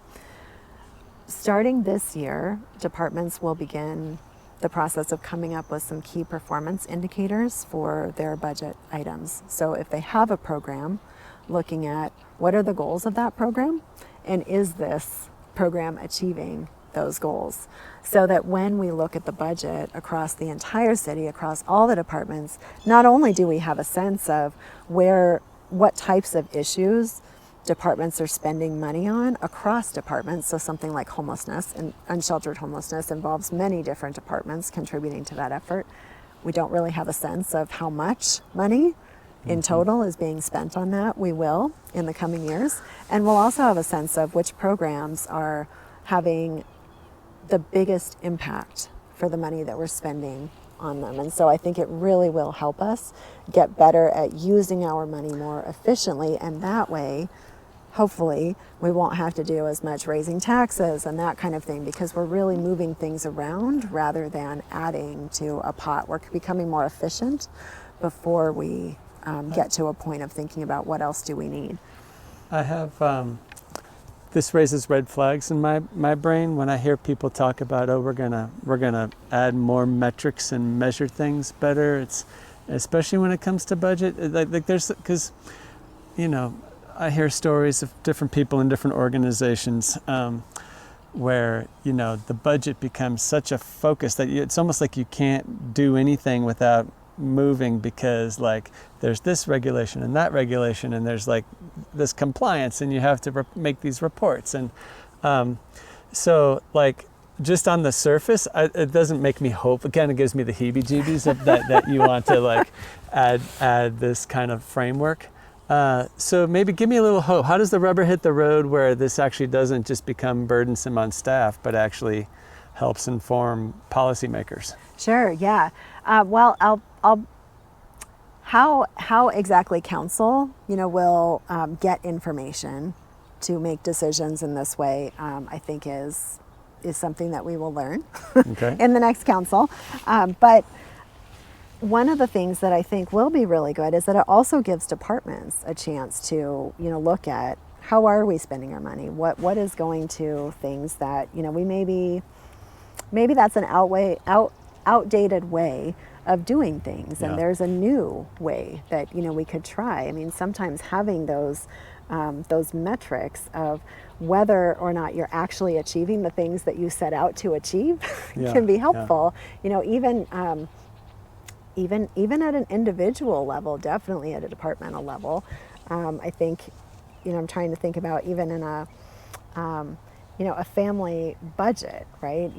B: Starting this year, departments will begin the process of coming up with some key performance indicators for their budget items. So if they have a program, looking at what are the goals of that program, and is this program achieving those goals? So that when we look at the budget across the entire city, across all the departments, not only do we have a sense of what types of issues departments are spending money on across departments. So something like homelessness and unsheltered homelessness involves many different departments contributing to that effort. We don't really have a sense of how much money in total is being spent on that. We will in the coming years. And we'll also have a sense of which programs are having the biggest impact for the money that we're spending on them. And so I think it really will help us get better at using our money more efficiently, and that way hopefully we won't have to do as much raising taxes and that kind of thing, because we're really moving things around rather than adding to a pot. We're becoming more efficient before we get to a point of thinking about what else do we need.
D: I have, this raises red flags in my brain when I hear people talk about, oh, we're gonna add more metrics and measure things better. It's especially when it comes to budget. Like there's, because, you know, I hear stories of different people in different organizations where, you know, the budget becomes such a focus that it's almost like you can't do anything without moving, because like there's this regulation and that regulation, and there's like this compliance, and you have to make these reports, and so like just on the surface, it doesn't make me hope. It kind of gives me the heebie-jeebies of that you want to like add this kind of framework. So maybe give me a little hope. How does the rubber hit the road where this actually doesn't just become burdensome on staff, but actually helps inform policymakers?
B: Sure. Yeah. Well, how exactly council, you know, will get information to make decisions in this way, I think is something that we will learn
D: Okay.
B: in the next council. But one of the things that I think will be really good is that it also gives departments a chance to, you know, look at how are we spending our money? What is going to things that, you know, we maybe that's an outdated way of doing things, and there's a new way that, you know, we could try. I mean, sometimes having those metrics of whether or not you're actually achieving the things that you set out to achieve can be helpful. You know, even at an individual level, definitely at a departmental level. I think, you know, I'm trying to think about even in a family budget, right?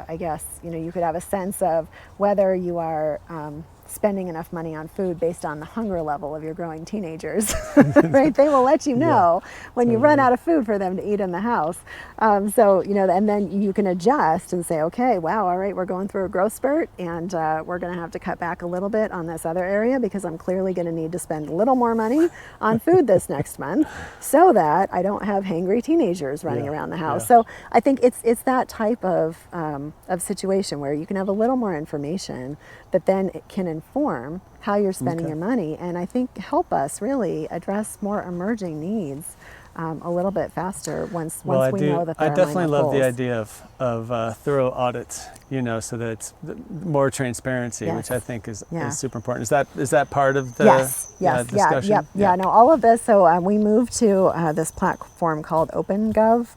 B: I guess, you know, you could have a sense of whether you are spending enough money on food based on the hunger level of your growing teenagers, right? They will let you know when you run out of food for them to eat in the house. So, you know, and then you can adjust and say, okay, wow, all right, we're going through a growth spurt, and we're going to have to cut back a little bit on this other area because I'm clearly going to need to spend a little more money on food this next month so that I don't have hangry teenagers running around the house. So I think it's that type of situation where you can have a little more information that then it can inform how you're spending your money, and I think help us really address more emerging needs a little bit faster once we know that they're
D: I definitely love
B: goals.
D: the idea of thorough audits, you know, so that it's more transparency, which I think is super important. Is that part of the discussion?
B: No, all of this. So we moved to this platform called OpenGov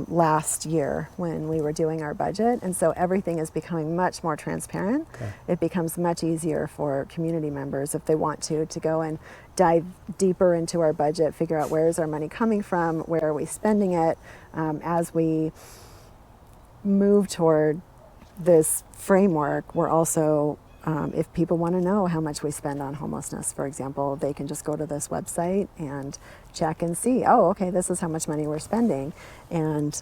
B: last year when we were doing our budget, and so everything is becoming much more transparent. It becomes much easier for community members, if they want to go and dive deeper into our budget, figure out where is our money coming from, where are we spending it, as we move toward this framework. We're also if people want to know how much we spend on homelessness, for example, they can just go to this website and check and see, oh, okay, this is how much money we're spending, and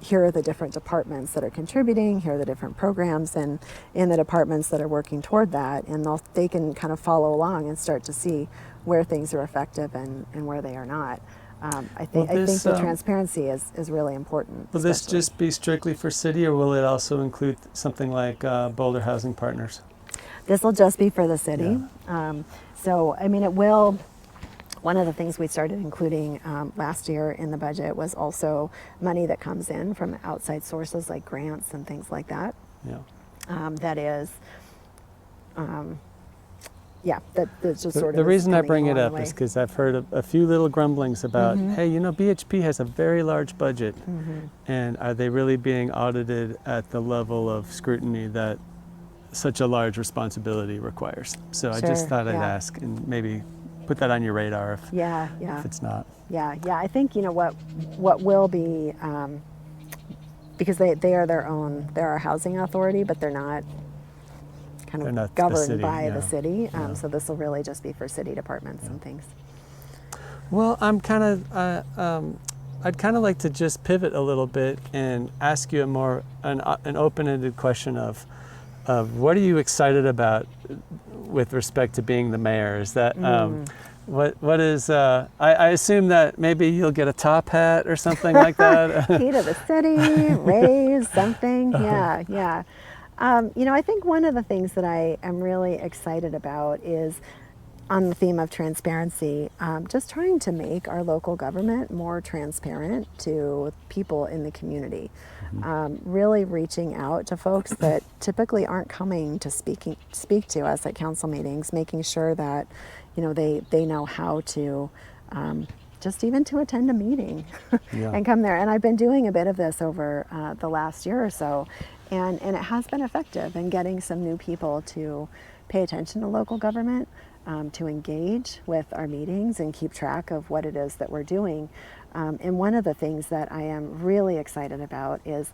B: here are the different departments that are contributing, here are the different programs and in the departments that are working toward that, and they can kind of follow along and start to see where things are effective and where they are not. I think the transparency is really important.
D: Will this just be strictly for city, or will it also include something like Boulder Housing Partners?
B: This will just be for the city. So, I mean, it will. One of the things we started including last year in the budget was also money that comes in from outside sources like grants and things like that. That is, that's just sort of.
D: The reason I bring it up is because I've heard a few little grumblings about, hey, you know, BHP has a very large budget, and are they really being audited at the level of scrutiny that such a large responsibility requires? So I just thought I'd ask and maybe put that on your radar if it's not. I think, you know, what will be, because they are they're our housing authority, but they're not kind of governed by the city. So this will really just be for city departments and things. Well, I'm kind of, I'd kind of like to just pivot a little bit and ask you an open-ended question of what are you excited about with respect to being the mayor? Is that what is? I assume that maybe you'll get a top hat or something like that.
B: Key to the city, raise something. You know, I think one of the things that I am really excited about is on the theme of transparency, just trying to make our local government more transparent to people in the community. Really reaching out to folks that typically aren't coming to speak to us at council meetings, making sure that, you know, they know how to just even to attend a meeting and come there. And I've been doing a bit of this over the last year or so, and it has been effective in getting some new people to pay attention to local government, to engage with our meetings and keep track of what it is that we're doing. And one of the things that I am really excited about is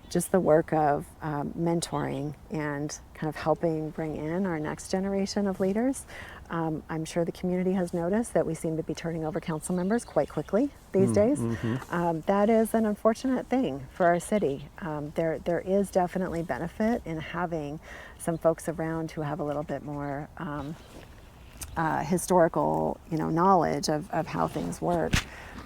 B: just the work of mentoring and kind of helping bring in our next generation of leaders. I'm sure the community has noticed that we seem to be turning over council members quite quickly these days. That is an unfortunate thing for our city. There is definitely benefit in having some folks around who have a little bit more historical, knowledge of how things work.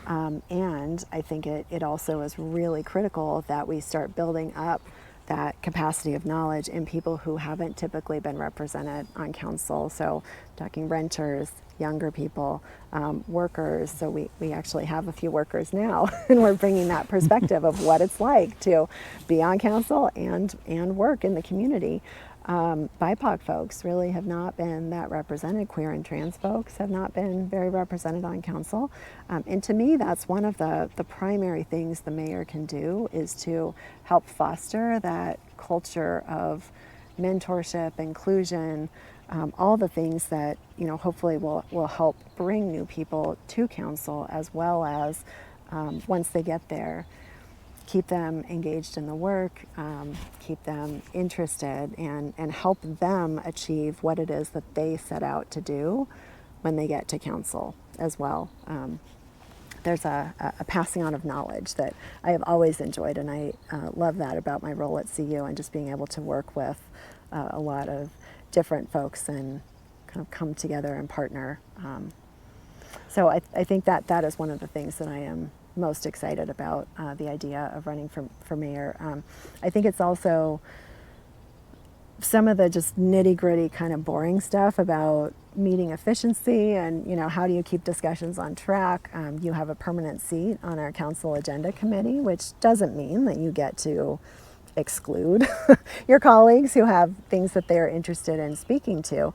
B: And I think it also is really critical that we start building up that capacity of knowledge in people who haven't typically been represented on council. So talking renters, younger people, workers. So we actually have a few workers now, and we're bringing that perspective of what it's like to be on council and work in the community. BIPOC folks really have not been that represented. Queer and trans folks have not been very represented on council. And to me, that's one of the primary things the mayor can do, is to help foster that culture of mentorship, inclusion, all the things that, hopefully will help bring new people to council, as well as once they get there, keep them engaged in the work, keep them interested, and help them achieve what it is that they set out to do when they get to council as well. There's a passing on of knowledge that I have always enjoyed, and I love that about my role at CU, and just being able to work with a lot of different folks and kind of come together and partner. So I think that is one of the things that I am most excited about, the idea of running for mayor. I think it's also some of the just nitty-gritty kind of boring stuff about meeting efficiency and, how do you keep discussions on track. You have a permanent seat on our council agenda committee, which doesn't mean that you get to exclude your colleagues who have things that they're interested in speaking to.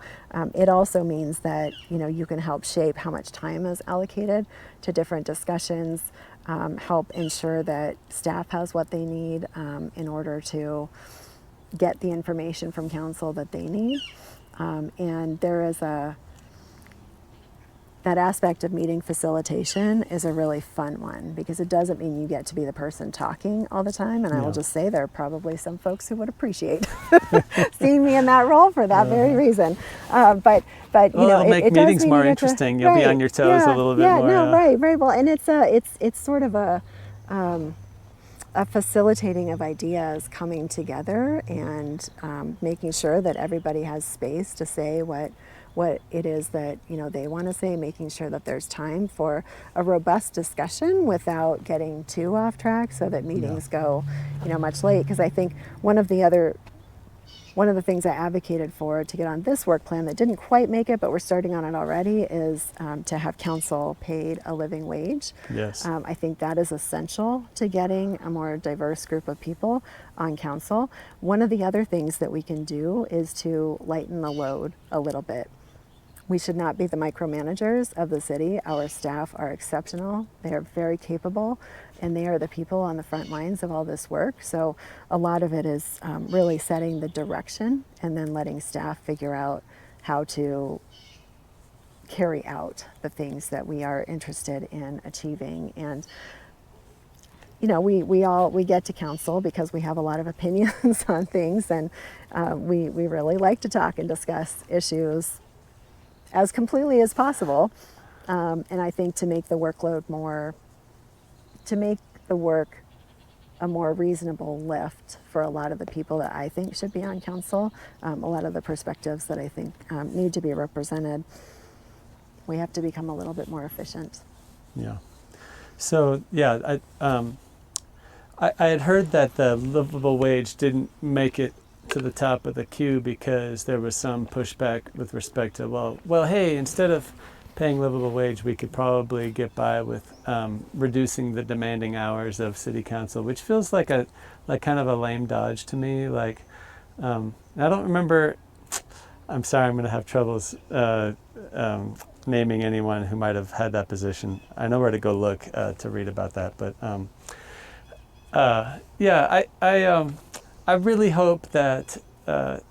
B: It also means that, you can help shape how much time is allocated to different discussions, help ensure that staff has what they need in order to get the information from council that they need. And there is that aspect of meeting facilitation is a really fun one, because it doesn't mean you get to be the person talking all the time. And I will just say there are probably some folks who would appreciate seeing me in that role for that very reason. But
D: it'll make meetings more interesting. You'll be on your toes a little bit more.
B: Right. Well, and it's sort of a facilitating of ideas coming together, and making sure that everybody has space to say what it is that they want to say, making sure that there's time for a robust discussion without getting too off track, so that meetings go much late. Because I think one of the things I advocated for to get on this work plan that didn't quite make it, but we're starting on it already, is to have council paid a living wage.
D: Yes.
B: I think that is essential to getting a more diverse group of people on council. One of the other things that we can do is to lighten the load a little bit. We should not be the micromanagers of the city. Our staff are exceptional. They are very capable, and they are the people on the front lines of all this work. So a lot of it is really setting the direction, and then letting staff figure out how to carry out the things that we are interested in achieving. And we get to council because we have a lot of opinions on things, and we really like to talk and discuss issues as completely as possible. And I think to make the work a more reasonable lift for a lot of the people that I think should be on council, a lot of the perspectives that I think need to be represented, we have to become a little bit more efficient.
D: Yeah. So I had heard that the livable wage didn't make it to the top of the queue because there was some pushback with respect to, well, hey, instead of paying livable wage, we could probably get by with reducing the demanding hours of city council, which feels like kind of a lame dodge to me. Like, I don't remember. I'm sorry, I'm going to have troubles naming anyone who might have had that position. I know where to go look to read about that, but I really hope that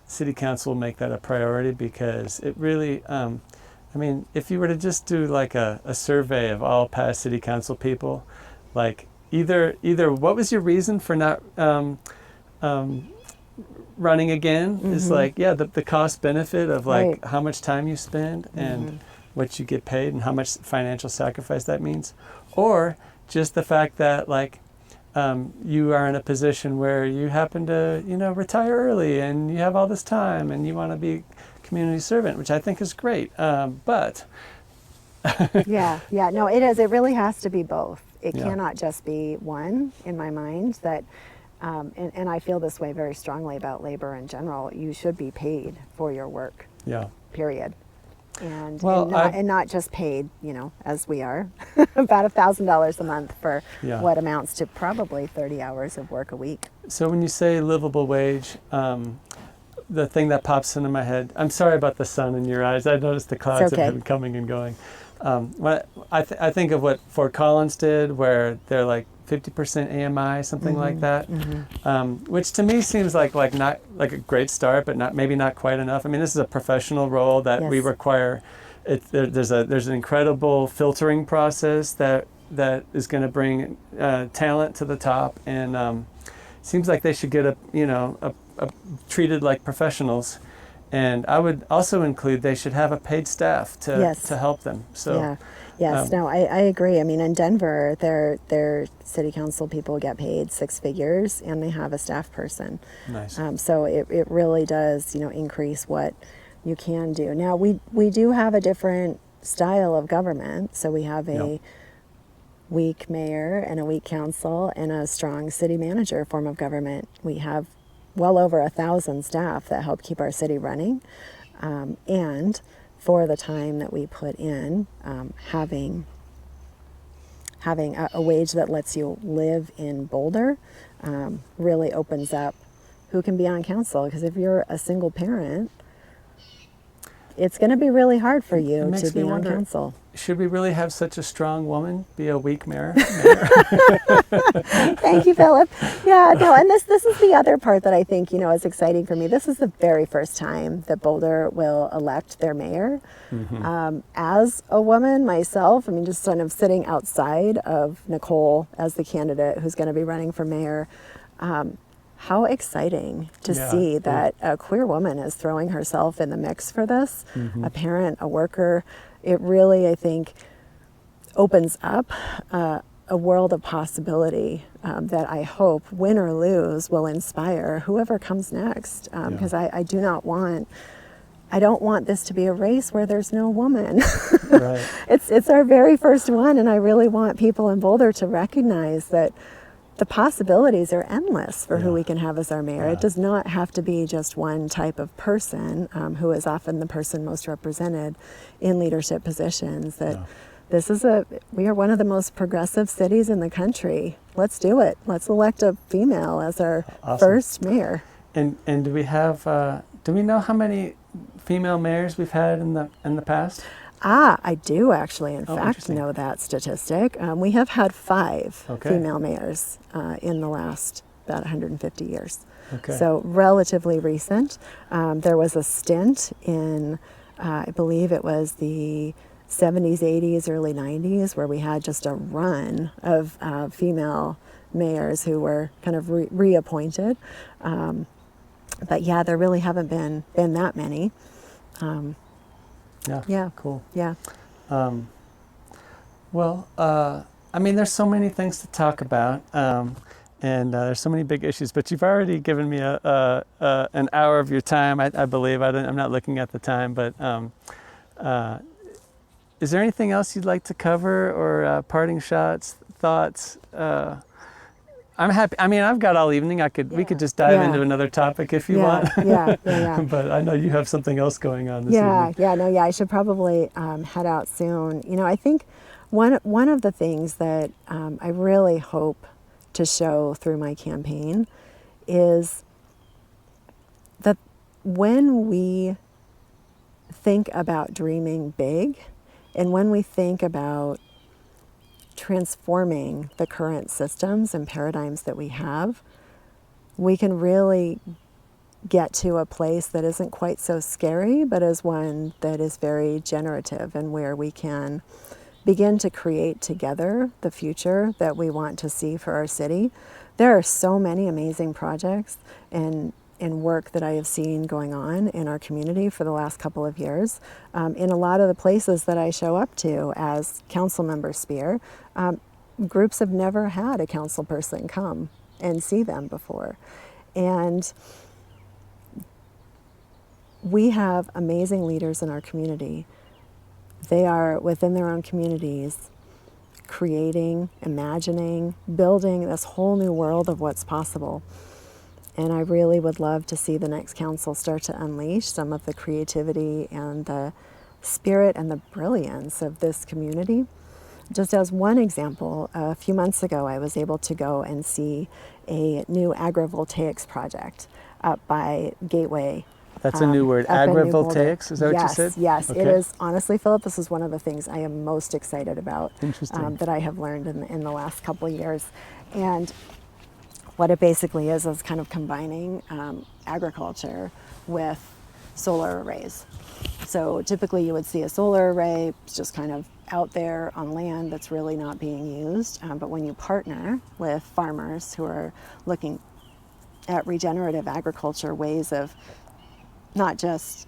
D: city council will make that a priority, because it really. I mean, if you were to just do like a survey of all past city council people, like either what was your reason for not running again, is like, the cost benefit of like
B: Right.
D: how much time you spend and what you get paid and how much financial sacrifice that means, or just the fact that like you are in a position where you happen to retire early and you have all this time and you want to be community servant, which I think is great. But
B: No, it is. It really has to be both. It
D: Yeah.
B: cannot just be one, in my mind. That, and I feel this way very strongly about labor in general. You should be paid for your work.
D: yeah,
B: Period. And
D: Well,
B: and not just paid, as we are, about $1,000 a month for
D: Yeah.
B: what amounts to probably 30 hours of work a week.
D: so when you say livable wage, the thing that pops into my head, I'm sorry about the sun in your eyes. I noticed the clouds
B: okay.
D: have been coming and going. I think of what Fort Collins did, where they're like 50% AMI, something like that, which to me seems like not like a great start, but maybe not quite enough. I mean, this is a professional role that we
B: Yes.
D: require. There's an incredible filtering process that is going to bring talent to the top, and seems like they should get treated like professionals. And I would also include they should have a paid staff to
B: Yes.
D: to help them. So
B: Yeah. Yes. No, I agree. I mean, in Denver, their city council people get paid 6 figures, and they have a staff person.
D: nice.
B: So it really does, increase what you can do. Now, we do have a different style of government. So we have a
D: Yep.
B: weak mayor and a weak council and a strong city manager form of government. We have well over 1,000 staff that help keep our city running. And for the time that we put in, having a wage that lets you live in Boulder really opens up who can be on council. Because if you're a single parent, it's going to be really hard for you
D: makes
B: to be
D: me
B: on
D: wonder-
B: council.
D: Should we really have such a strong woman be a weak mayor?
B: Thank you, Philip. Yeah, no, and this is the other part that I think, is exciting for me. This is the very first time that Boulder will elect their mayor. As a woman myself, I mean, just sort of sitting outside of Nicole as the candidate who's going to be running for mayor, how exciting to
D: Yeah.
B: see that a queer woman is throwing herself in the mix for this, a parent, a worker. It really, I think, opens up a world of possibility that I hope, win or lose, will inspire whoever comes next. Because I don't want this to be a race where there's no woman.
D: Right.
B: It's our very first one, and I really want people in Boulder to recognize that the possibilities are endless for who we can have as our mayor.
D: Yeah.
B: It does not have to be just one type of person, who is often the person most represented in leadership positions. That we are one of the most progressive cities in the country. Let's do it. Let's elect a female as our
D: Awesome.
B: first mayor.
D: And do we have? Do we know how many female mayors we've had in the past?
B: I do actually, in
D: Oh,
B: fact,
D: interesting.
B: know that statistic. We have had 5
D: Okay.
B: female mayors in the last about 150 years.
D: Okay.
B: So relatively recent. There was a stint in, I believe it was the 70s, 80s, early 90s, where we had just a run of female mayors who were kind of reappointed. But yeah, there really haven't been that many. Yeah.
D: Cool.
B: Yeah.
D: Well, I mean, there's so many things to talk about, and there's so many big issues. But you've already given me an hour of your time, I believe. I'm not looking at the time, but is there anything else you'd like to cover, or parting shots, thoughts? I'm happy. I mean, I've got all evening. We could just dive into another topic if you want.
B: Yeah.
D: But I know you have something else going on this evening.
B: I should probably head out soon. I think one of the things that I really hope to show through my campaign is that when we think about dreaming big, and when we think about transforming the current systems and paradigms that we have, we can really get to a place that isn't quite so scary, but is one that is very generative, and where we can begin to create together the future that we want to see for our city. There are so many amazing projects and work that I have seen going on in our community for the last couple of years. In a lot of the places that I show up to as council member Speer, groups have never had a council person come and see them before. And we have amazing leaders in our community. They are within their own communities, creating, imagining, building this whole new world of what's possible. And I really would love to see the next council start to unleash some of the creativity and the spirit and the brilliance of this community. Just as one example, a few months ago, I was able to go and see a new agrivoltaics project up by Gateway.
D: That's a new word, agrivoltaics, is that what you said?
B: Yes,
D: okay.
B: It is. Honestly, Philip, this is one of the things I am most excited about.
D: Interesting.
B: That I have learned in the last couple of years. And what it basically is kind of combining agriculture with solar arrays. So typically you would see a solar array just kind of out there on land that's really not being used. But when you partner with farmers who are looking at regenerative agriculture, ways of not just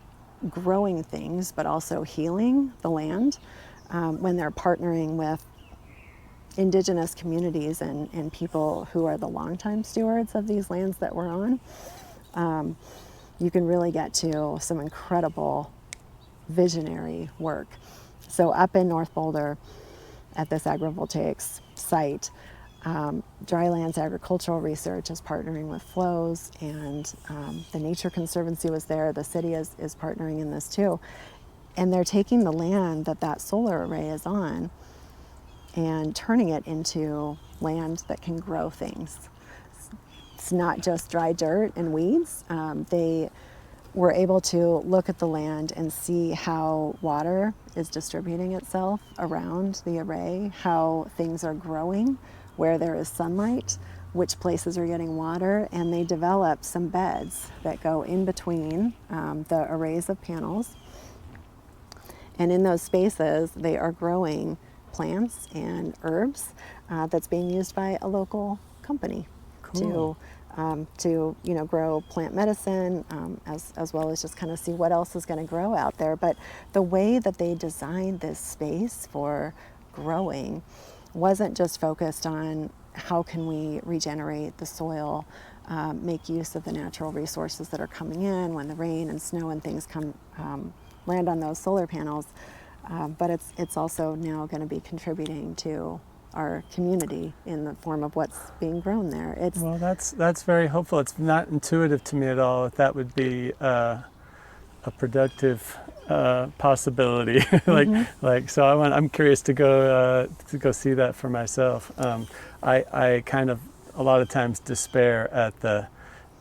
B: growing things, but also healing the land, when they're partnering with indigenous communities and people who are the longtime stewards of these lands that we're on, you can really get to some incredible visionary work. So up in North Boulder at this agrivoltaics site, Drylands Agricultural Research is partnering with Flows, and the Nature Conservancy was there. The city is partnering in this too. And they're taking the land that solar array is on and turning it into land that can grow things. It's not just dry dirt and weeds. They were able to look at the land and see how water is distributing itself around the array, how things are growing, where there is sunlight, which places are getting water, and they develop some beds that go in between the arrays of panels. And in those spaces, they are growing plants and herbs that's being used by a local company. Cool. to grow plant medicine, as well as just kind of see what else is going to grow out there. But the way that they designed this space for growing wasn't just focused on how can we regenerate the soil, make use of the natural resources that are coming in when the rain and snow and things come land on those solar panels, but it's also now going to be contributing to our community in the form of what's being grown there.
D: Well, that's very hopeful. It's not intuitive to me at all if that would be a productive possibility. So I'm curious to go see that for myself. I kind of a lot of times despair at the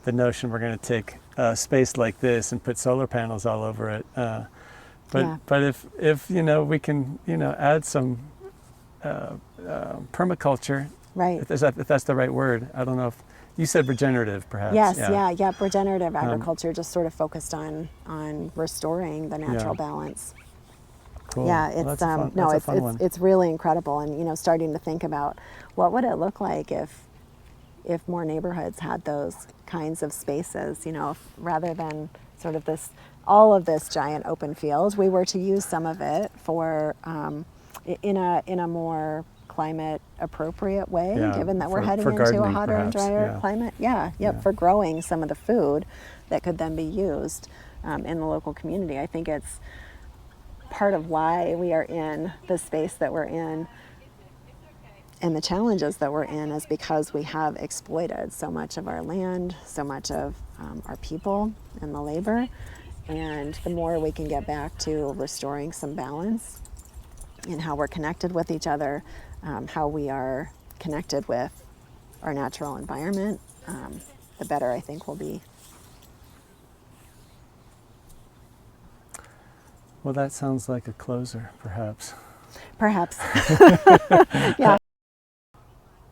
D: notion we're going to take a space like this and put solar panels all over it. But if we can add some permaculture,
B: right?
D: If that's the right word. I don't know if you said regenerative, perhaps.
B: Yes, yeah. Regenerative agriculture, just sort of focused on restoring the natural balance.
D: Cool.
B: Yeah, it's it's really incredible, and starting to think about what would it look like if more neighborhoods had those kinds of spaces, rather than sort of all of this giant open field, we were to use some of it for in a more climate appropriate way, given that we're heading into a hotter and drier climate. For growing some of the food that could then be used in the local community. I think it's part of why we are in the space that we're in and the challenges that we're in is because we have exploited so much of our land, so much of our people and the labor. And the more we can get back to restoring some balance in how we're connected with each other, how we are connected with our natural environment, the better I think we'll be.
D: Well, that sounds like a closer, perhaps.
B: Perhaps. Yeah.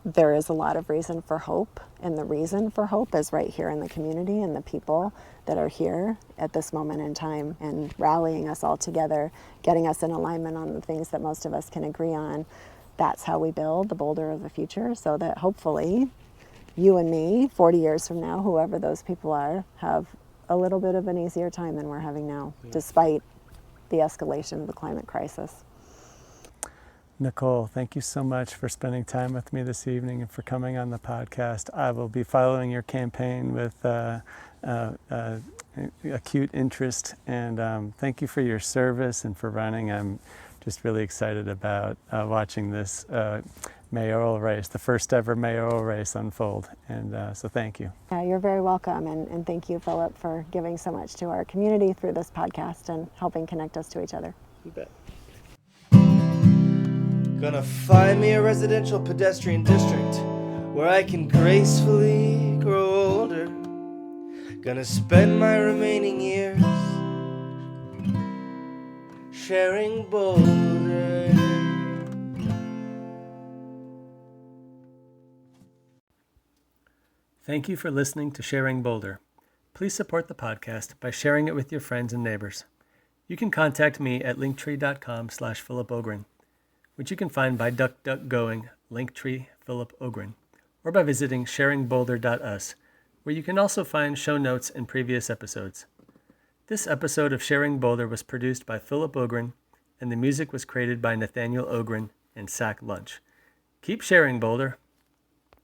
B: There is a lot of reason for hope, and the reason for hope is right here in the community and the people that are here at this moment in time and rallying us all together, getting us in alignment on the things that most of us can agree on. That's how we build the Boulder of the future, so that hopefully you and me, 40 years from now, whoever those people are, have a little bit of an easier time than we're having now, despite the escalation of the climate crisis.
D: Nicole, thank you so much for spending time with me this evening and for coming on the podcast. I will be following your campaign with acute interest, and thank you for your service and for running. I'm just really excited about watching this mayoral race, the first ever mayoral race unfold, and so thank you.
B: Yeah, you're very welcome, and thank you, Philip, for giving so much to our community through this podcast and helping connect us to each other.
D: You bet.
C: Gonna find me a residential pedestrian district where I can gracefully grow older. Gonna spend my remaining years sharing Boulder.
A: Thank you for listening to Sharing Boulder. Please support the podcast by sharing it with your friends and neighbors. You can contact me at linktree.com/PhilipOgren, which you can find by DuckDuckGoing Linktree Philip Ogren, or by visiting sharingboulder.us, where you can also find show notes and previous episodes. This episode of Sharing Boulder was produced by Philip Ogren, and the music was created by Nathaniel Ogren and Sack Lunch. Keep sharing, Boulder.